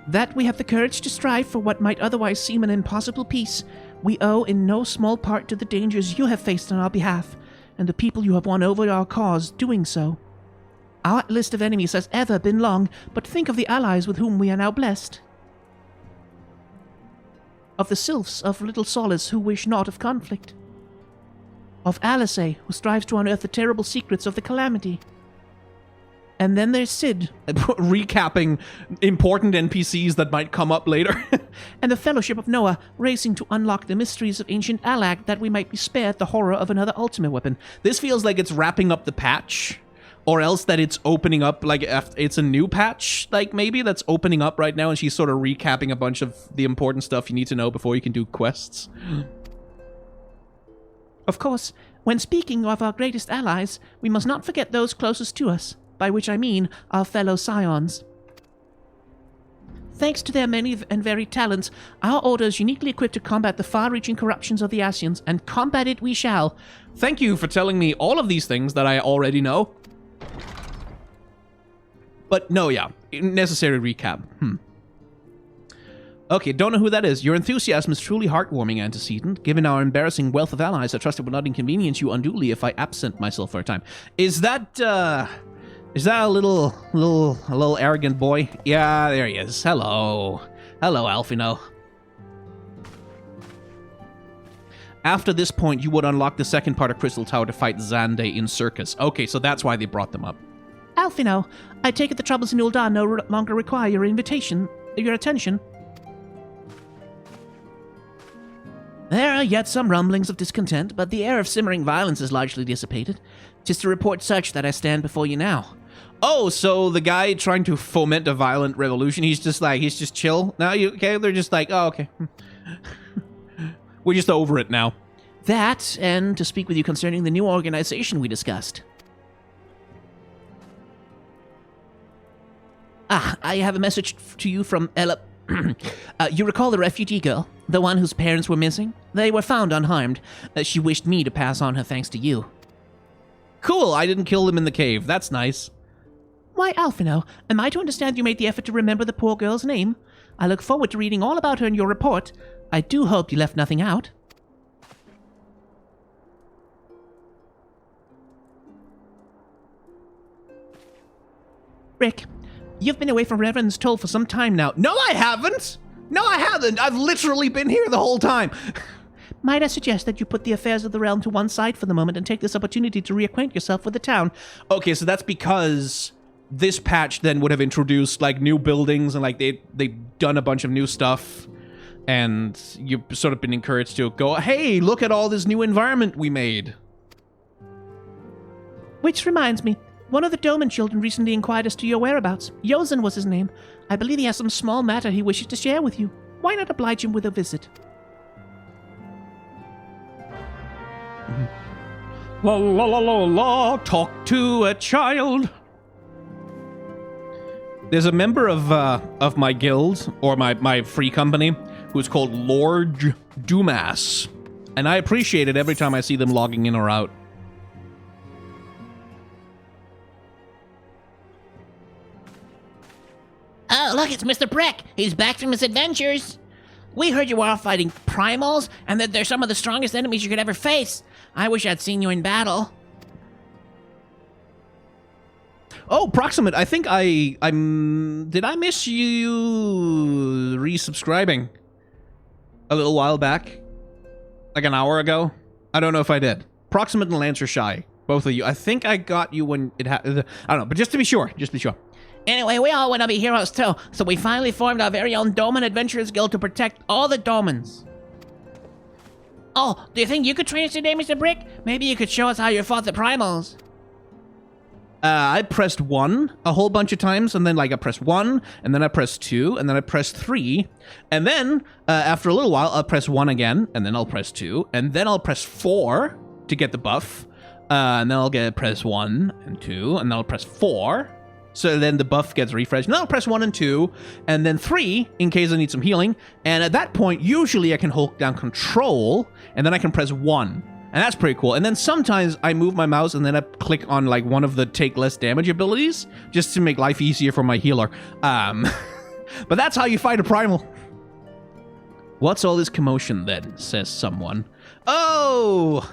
[SPEAKER 3] That we have the courage to strive for what might otherwise seem an impossible peace, we owe in no small part to the dangers you have faced on our behalf, and the people you have won over our cause doing so. Our list of enemies has ever been long, but think of the allies with whom we are now blessed. Of the sylphs of Little Solace who wish naught of conflict. Of Alice, who strives to unearth the terrible secrets of the Calamity. And then there's Sid,
[SPEAKER 1] recapping important NPCs that might come up later.
[SPEAKER 3] and the Fellowship of Noah, racing to unlock the mysteries of ancient Alag that we might be spared the horror of another ultimate weapon.
[SPEAKER 1] This feels like it's wrapping up the patch, or else that it's opening up, like it's a new patch, like maybe that's opening up right now, and she's sort of recapping a bunch of the important stuff you need to know before you can do quests.
[SPEAKER 3] Of course, when speaking of our greatest allies, we must not forget those closest to us, by which I mean our fellow Scions. Thanks to their many and varied talents, our order is uniquely equipped to combat the far-reaching corruptions of the Ascians, and combat it we shall.
[SPEAKER 1] Thank you for telling me all of these things that I already know. But no, yeah, necessary recap. Okay, don't know who that is. Your enthusiasm is truly heartwarming, Antecedent. Given our embarrassing wealth of allies, I trust it will not inconvenience you unduly if I absent myself for a time. Is that a little arrogant boy? Yeah, there he is. Hello, Alphino. After this point, you would unlock the second part of Crystal Tower to fight Xande in Circus. Okay, so that's why they brought them up.
[SPEAKER 3] Alphino, I take it the troubles in Ul'dah no longer require your attention. There are yet some rumblings of discontent, but the air of simmering violence is largely dissipated. 'Tis to report such that I stand before you now.
[SPEAKER 1] Oh, so the guy trying to foment a violent revolution, he's just chill now? Okay, they're just like, oh, okay. We're just over it now.
[SPEAKER 3] That, and to speak with you concerning the new organization we discussed. I have a message to you from Ella. You recall the refugee girl? The one whose parents were missing? They were found unharmed. She wished me to pass on her thanks to you.
[SPEAKER 1] Cool, I didn't kill them in the cave. That's nice.
[SPEAKER 3] Why, Alphino, am I to understand you made the effort to remember the poor girl's name? I look forward to reading all about her in your report. I do hope you left nothing out. Rick, you've been away from Reverend's Toll for some time now.
[SPEAKER 1] No, I haven't! No, I haven't! I've literally been here the whole time!
[SPEAKER 3] Might I suggest that you put the affairs of the realm to one side for the moment and take this opportunity to reacquaint yourself with the town?
[SPEAKER 1] Okay, so that's because this patch then would have introduced, like, new buildings and, like, they've done a bunch of new stuff. And you've sort of been encouraged to go, hey, look at all this new environment we made.
[SPEAKER 3] Which reminds me, one of the Doman children recently inquired as to your whereabouts. Yozen was his name. I believe he has some small matter he wishes to share with you. Why not oblige him with a visit?
[SPEAKER 1] La la la la la, talk to a child. There's a member of my guild, or my free company, who's called Lord Dumas. And I appreciate it every time I see them logging in or out.
[SPEAKER 3] Oh, look, it's Mr. Brick. He's back from his adventures. We heard you were off fighting primals, and that they're some of the strongest enemies you could ever face. I wish I'd seen you in battle.
[SPEAKER 1] Oh, Proximate, I think did I miss you resubscribing a little while back? Like an hour ago? I don't know if I did. Proximate and Lance are shy. Both of you. I think I got you when it happened. I don't know, but just to be sure. Just to be sure.
[SPEAKER 3] Anyway, we all want to be heroes too, so we finally formed our very own Doman Adventurers Guild to protect all the Domans. Oh, do you think you could train us today, Mr. Brick? Maybe you could show us how you fought the primals.
[SPEAKER 1] I pressed 1 a whole bunch of times, and then like I pressed 1, and then I pressed 2, and then I pressed 3, and then after a little while I'll press 1 again, and then I'll press 2, and then I'll press 4 to get the buff, and then I'll press 1 and 2, and then I'll press 4. So then the buff gets refreshed. And then I'll press 1 and 2, and then 3 in case I need some healing. And at that point, usually I can hold down Control, and then I can press 1. And that's pretty cool. And then sometimes I move my mouse and then I click on like one of the take less damage abilities, just to make life easier for my healer. But that's how you fight a primal. What's all this commotion then, says someone. Oh!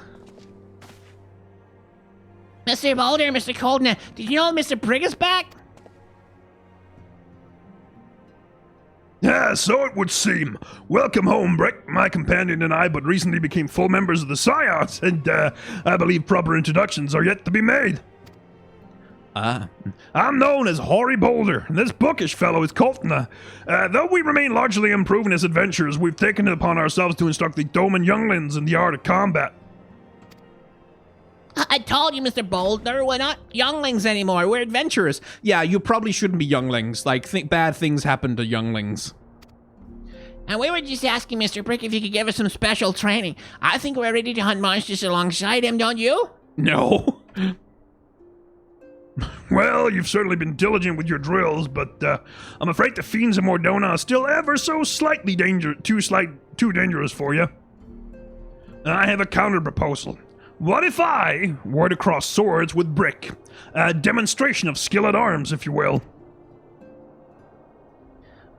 [SPEAKER 3] Mr. Boulder, Mr. Coldner, did you know Mr. Brick is back?
[SPEAKER 4] Yeah, so it would seem. Welcome home, Brick. My companion and I but recently became full members of the Ascians, and I believe proper introductions are yet to be made. I'm known as Hoary Boulder, and this bookish fellow is Coldner. Though we remain largely improving as adventurers, we've taken it upon ourselves to instruct the Doman younglings in the art of combat.
[SPEAKER 3] I told you, Mr. Boulder, we're not younglings anymore. We're
[SPEAKER 1] Adventurers. Yeah, you probably shouldn't be younglings. Like, bad things happen to younglings.
[SPEAKER 3] And we were just asking Mr. Brick if he could give us some special training. I think we're ready to hunt monsters alongside him, don't you?
[SPEAKER 1] No.
[SPEAKER 4] Well, you've certainly been diligent with your drills, but I'm afraid the fiends of Mordona are still ever so slightly too dangerous for you. I have a counter proposal. What if I were to cross swords with Brick? A demonstration of skill at arms, if you will.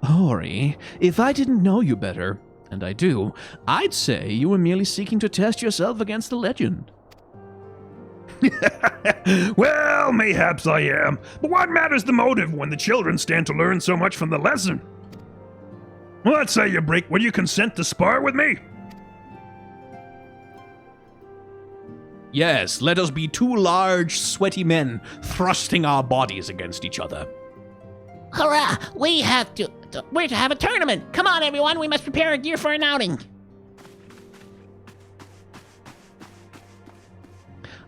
[SPEAKER 9] Hori, if I didn't know you better, and I do, I'd say you were merely seeking to test yourself against the legend.
[SPEAKER 4] Well, mayhaps I am, but what matters the motive when the children stand to learn so much from the lesson? What say you, Brick? Will you consent to spar with me?
[SPEAKER 1] Yes, let us be two large, sweaty men thrusting our bodies against each other.
[SPEAKER 3] Hurrah! We're to have a tournament! Come on, everyone, we must prepare our gear for an outing!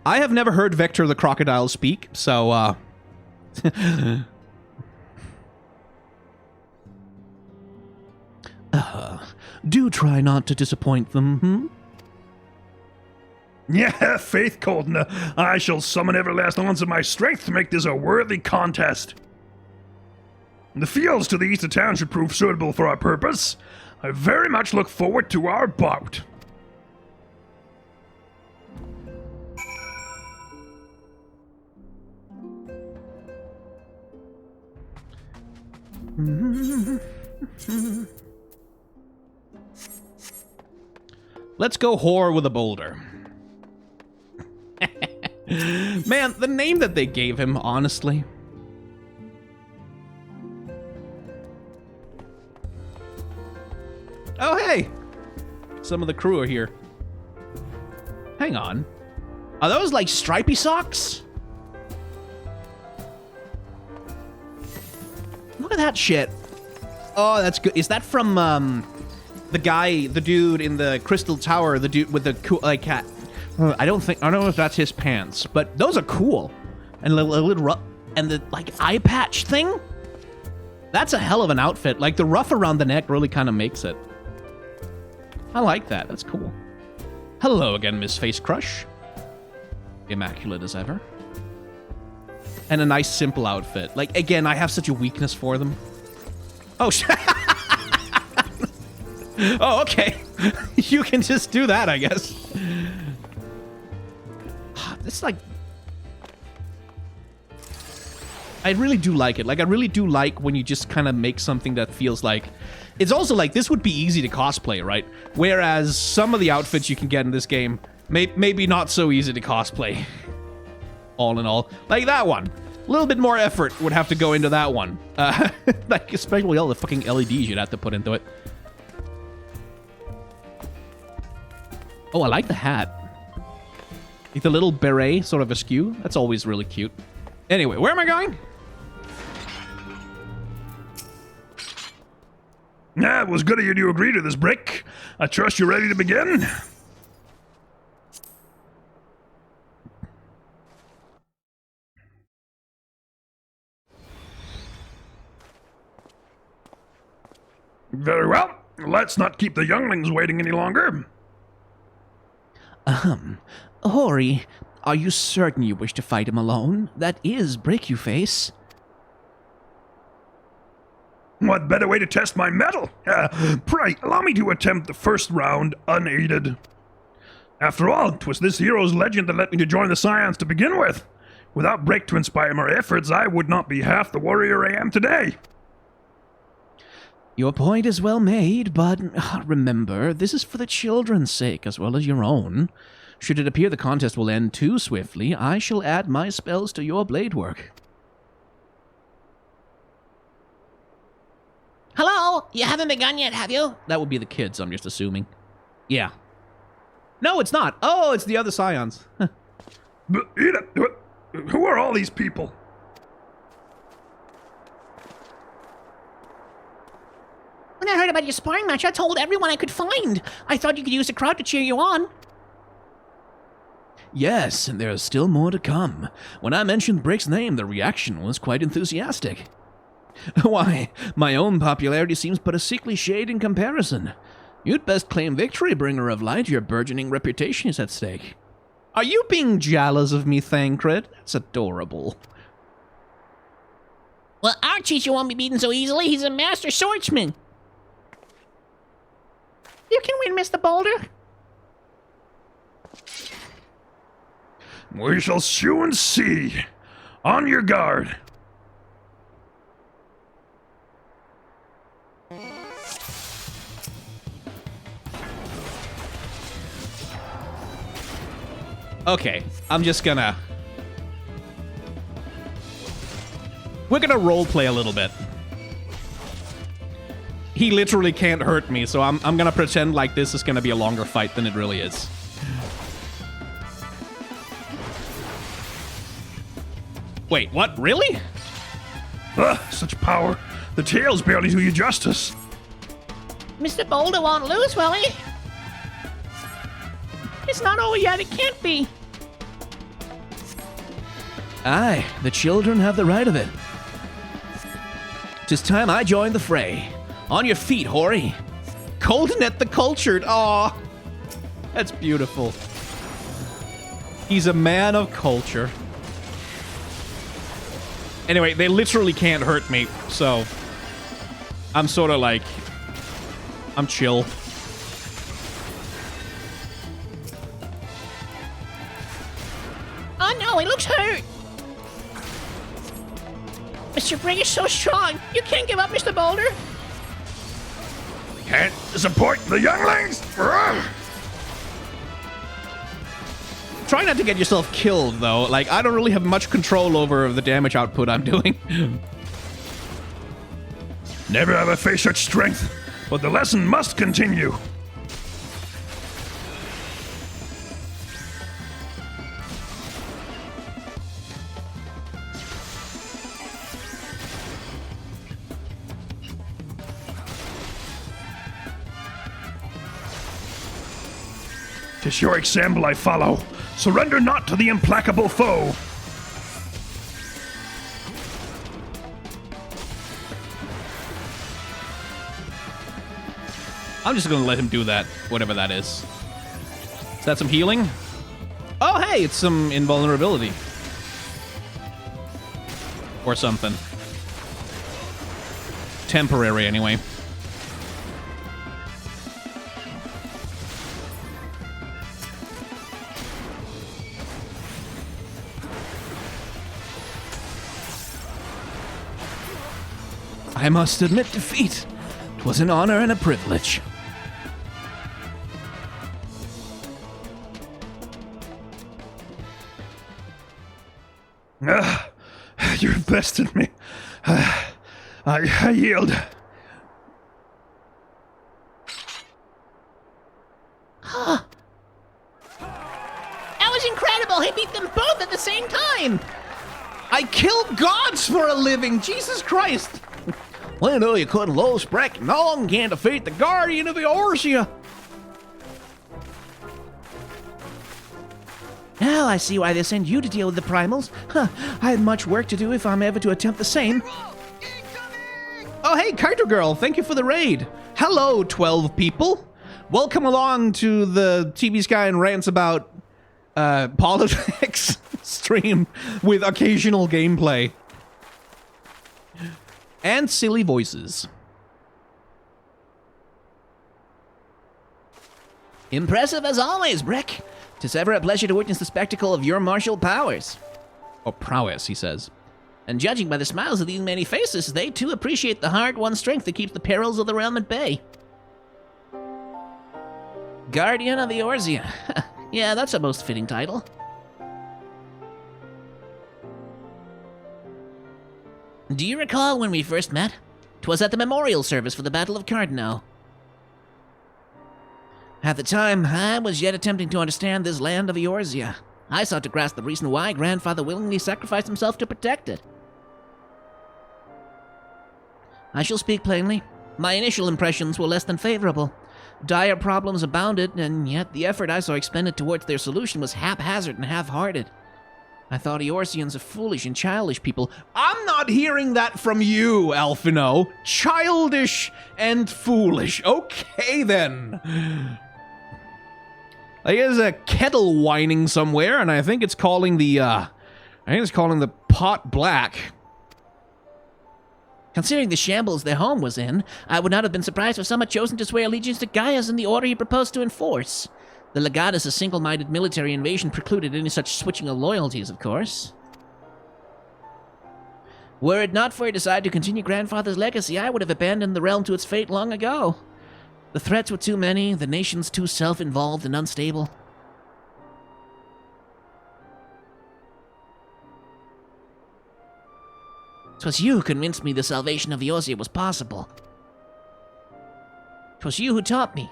[SPEAKER 1] I have never heard Vector the Crocodile speak, so,
[SPEAKER 9] Do try not to disappoint them,
[SPEAKER 4] Yeah, faith, Coldner. I shall summon every last ounce of my strength to make this a worthy contest. The fields to the east of town should prove suitable for our purpose. I very much look forward to our bout.
[SPEAKER 1] let's go whore with a boulder. Man, the name that they gave him, honestly. Oh, hey! Some of the crew are here. Hang on. Are those like stripy socks? Look at that shit. Oh, that's good. Is that from, the dude in the Crystal Tower, the dude with the cool, like, cat? I don't know if that's his pants, but those are cool. And a little rough, and the, like, eye patch thing? That's a hell of an outfit. Like, the ruff around the neck really kind of makes it. I like that. That's cool. Hello again, Miss Face Crush. Immaculate as ever. And a nice, simple outfit. Like, again, I have such a weakness for them. Oh, shit. Oh, okay. You can just do that, I guess. It's like... I really do like it. Like, I really do like when you just kind of make something that feels like... It's also like, this would be easy to cosplay, right? Whereas some of the outfits you can get in this game, maybe not so easy to cosplay. All in all. Like that one. A little bit more effort would have to go into that one. Like, especially all the fucking LEDs you'd have to put into it. Oh, I like the hat. The little beret, sort of askew. That's always really cute. Anyway, where am I going?
[SPEAKER 4] Yeah, it was good of you to agree to this, Brick. I trust you're ready to begin? Very well. Let's not keep the younglings waiting any longer.
[SPEAKER 9] Hori, are you certain you wish to fight him alone? That is Brick you face.
[SPEAKER 4] What better way to test my mettle? Pray, allow me to attempt the first round unaided. After all, 'twas this hero's legend that led me to join the Ascians to begin with. Without Brick to inspire my efforts, I would not be half the warrior I am today.
[SPEAKER 9] Your point is well made, but remember, this is for the children's sake as well as your own. Should it appear the contest will end too swiftly, I shall add my spells to your blade work.
[SPEAKER 3] Hello? You haven't begun yet, have you?
[SPEAKER 1] That would be the kids, I'm just assuming. Yeah. No, it's not. Oh, it's the other Scions.
[SPEAKER 4] But, who are all these people?
[SPEAKER 3] When I heard about your sparring match, I told everyone I could find. I thought you could use the crowd to cheer you on.
[SPEAKER 9] Yes, and there is still more to come. When I mentioned Brick's name, the reaction was quite enthusiastic. Why, my own popularity seems but a sickly shade in comparison. You'd best claim victory, Bringer of Light. Your burgeoning reputation is at stake.
[SPEAKER 1] Are you being jealous of me, Thancred? That's adorable.
[SPEAKER 3] Well, our teacher won't be beaten so easily. He's a master swordsman. You can win, Mr. Boulder.
[SPEAKER 4] We shall soon see. On your guard.
[SPEAKER 1] Okay, I'm just gonna... We're gonna roleplay a little bit. He literally can't hurt me, so I'm gonna pretend like this is gonna be a longer fight than it really is. Wait, what? Really?
[SPEAKER 4] Such power. The tails barely do you justice.
[SPEAKER 3] Mr. Boulder won't lose, will he? It's not over yet. It can't be.
[SPEAKER 9] Aye, the children have the right of it. 'Tis time I joined the fray. On your feet, Hori.
[SPEAKER 1] Coldinet the Cultured. Aw. That's beautiful. He's a man of culture. Anyway, they literally can't hurt me, so... I'm sort of like... I'm chill.
[SPEAKER 3] Oh no, he looks hurt. Mr. Brick is so strong. You can't give up, Mr. Boulder.
[SPEAKER 4] Can't support the younglings.
[SPEAKER 1] Try not to get yourself killed, though. Like, I don't really have much control over the damage output I'm doing.
[SPEAKER 4] Never have I faced such strength, but the lesson must continue. Tis your example I follow. Surrender not to the implacable foe.
[SPEAKER 1] I'm just gonna let him do that, whatever that is. Is that some healing? Oh, hey, it's some invulnerability. Or something. Temporary, anyway.
[SPEAKER 9] I must admit defeat. 'Twas an honor and a privilege.
[SPEAKER 4] You've bested me. I yield.
[SPEAKER 3] That was incredible! He beat them both at the same time!
[SPEAKER 1] I kill gods for a living! Jesus Christ!
[SPEAKER 3] Well, no, you couldn't lose, Brick. No one can defeat the Guardian of the Eorzea. Now I see why they send you to deal with the primals. Huh, I have much work to do if I'm ever to attempt the same.
[SPEAKER 1] Oh, hey, Carter Girl, thank you for the raid. Hello, 12 people. Welcome along to the TV Sky and Rants About Politics stream with occasional gameplay. And silly voices.
[SPEAKER 3] Impressive as always, Brick. 'Tis ever a pleasure to witness the spectacle of your martial powers.
[SPEAKER 1] Or prowess, he says.
[SPEAKER 3] And judging by the smiles of these many faces, they too appreciate the hard-won strength that keeps the perils of the realm at bay. Guardian of the Eorzea. Yeah, that's a most fitting title. Do you recall when we first met? 'Twas at the memorial service for the Battle of Cardinal. At the time, I was yet attempting to understand this land of Eorzea. I sought to grasp the reason why Grandfather willingly sacrificed himself to protect it. I shall speak plainly. My initial impressions were less than favorable. Dire problems abounded, and yet the effort I saw expended towards their solution was haphazard and half-hearted. I thought Eorzeans a foolish and childish people.
[SPEAKER 1] I'm not hearing that from you, Alphino. Childish and foolish. Okay, then. There's a kettle whining somewhere, and I think it's calling the, pot black.
[SPEAKER 3] Considering the shambles their home was in, I would not have been surprised if some had chosen to swear allegiance to Gaius in the order he proposed to enforce. The Legatus' single-minded military invasion precluded any such switching of loyalties, of course. Were it not for a desire to continue Grandfather's legacy, I would have abandoned the realm to its fate long ago. The threats were too many, the nations too self-involved and unstable. 'Twas you who convinced me the salvation of Eorzea was possible. 'Twas you who taught me,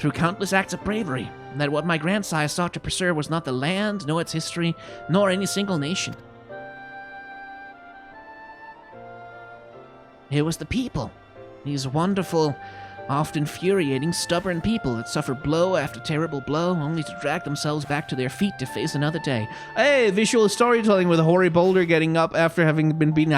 [SPEAKER 3] through countless acts of bravery, that what my grandsire sought to preserve was not the land, nor its history, nor any single nation. It was the people, these wonderful, often infuriating, stubborn people that suffer blow after terrible blow, only to drag themselves back to their feet to face another day.
[SPEAKER 1] Hey, visual storytelling with Hoary Boulder getting up after having been beaten.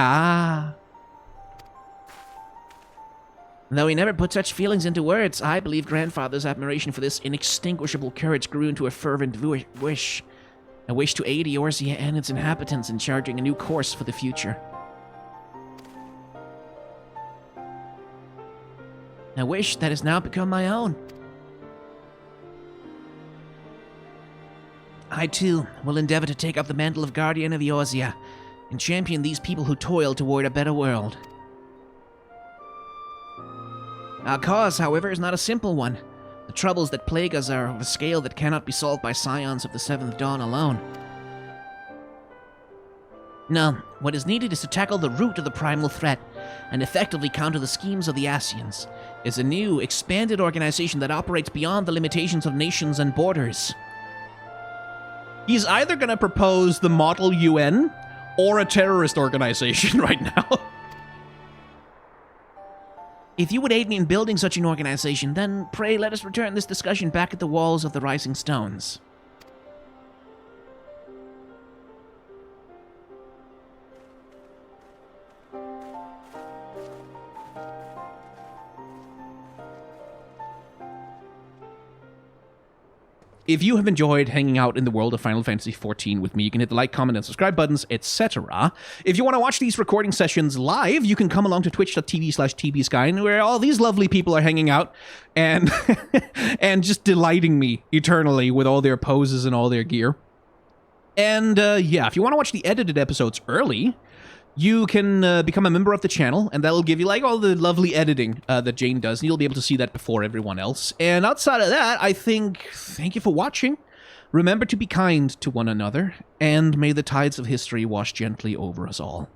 [SPEAKER 3] Though he never put such feelings into words, I believe Grandfather's admiration for this inextinguishable courage grew into a fervent wish. A wish to aid Eorzea and its inhabitants in charting a new course for the future. A wish that has now become my own. I, too, will endeavor to take up the mantle of Guardian of Eorzea and champion these people who toil toward a better world. Our cause, however, is not a simple one. The troubles that plague us are of a scale that cannot be solved by scions of the Seventh Dawn alone. No, what is needed is to tackle the root of the primal threat and effectively counter the schemes of the Ascians. It's a new, expanded organization that operates beyond the limitations of nations and borders.
[SPEAKER 1] He's either going to propose the Model UN or a terrorist organization right now.
[SPEAKER 3] If you would aid me in building such an organization, then pray let us return this discussion back at the walls of the Rising Stones.
[SPEAKER 1] If you have enjoyed hanging out in the world of Final Fantasy XIV with me, you can hit the like, comment, and subscribe buttons, etc. If you want to watch these recording sessions live, you can come along to twitch.tv/tbskyn, where all these lovely people are hanging out and and just delighting me eternally with all their poses and all their gear. And yeah, if you want to watch the edited episodes early, you can become a member of the channel, and that'll give you like all the lovely editing that Jane does, and you'll be able to see that before everyone else. And outside of that, I think, thank you for watching. Remember to be kind to one another, and may the tides of history wash gently over us all.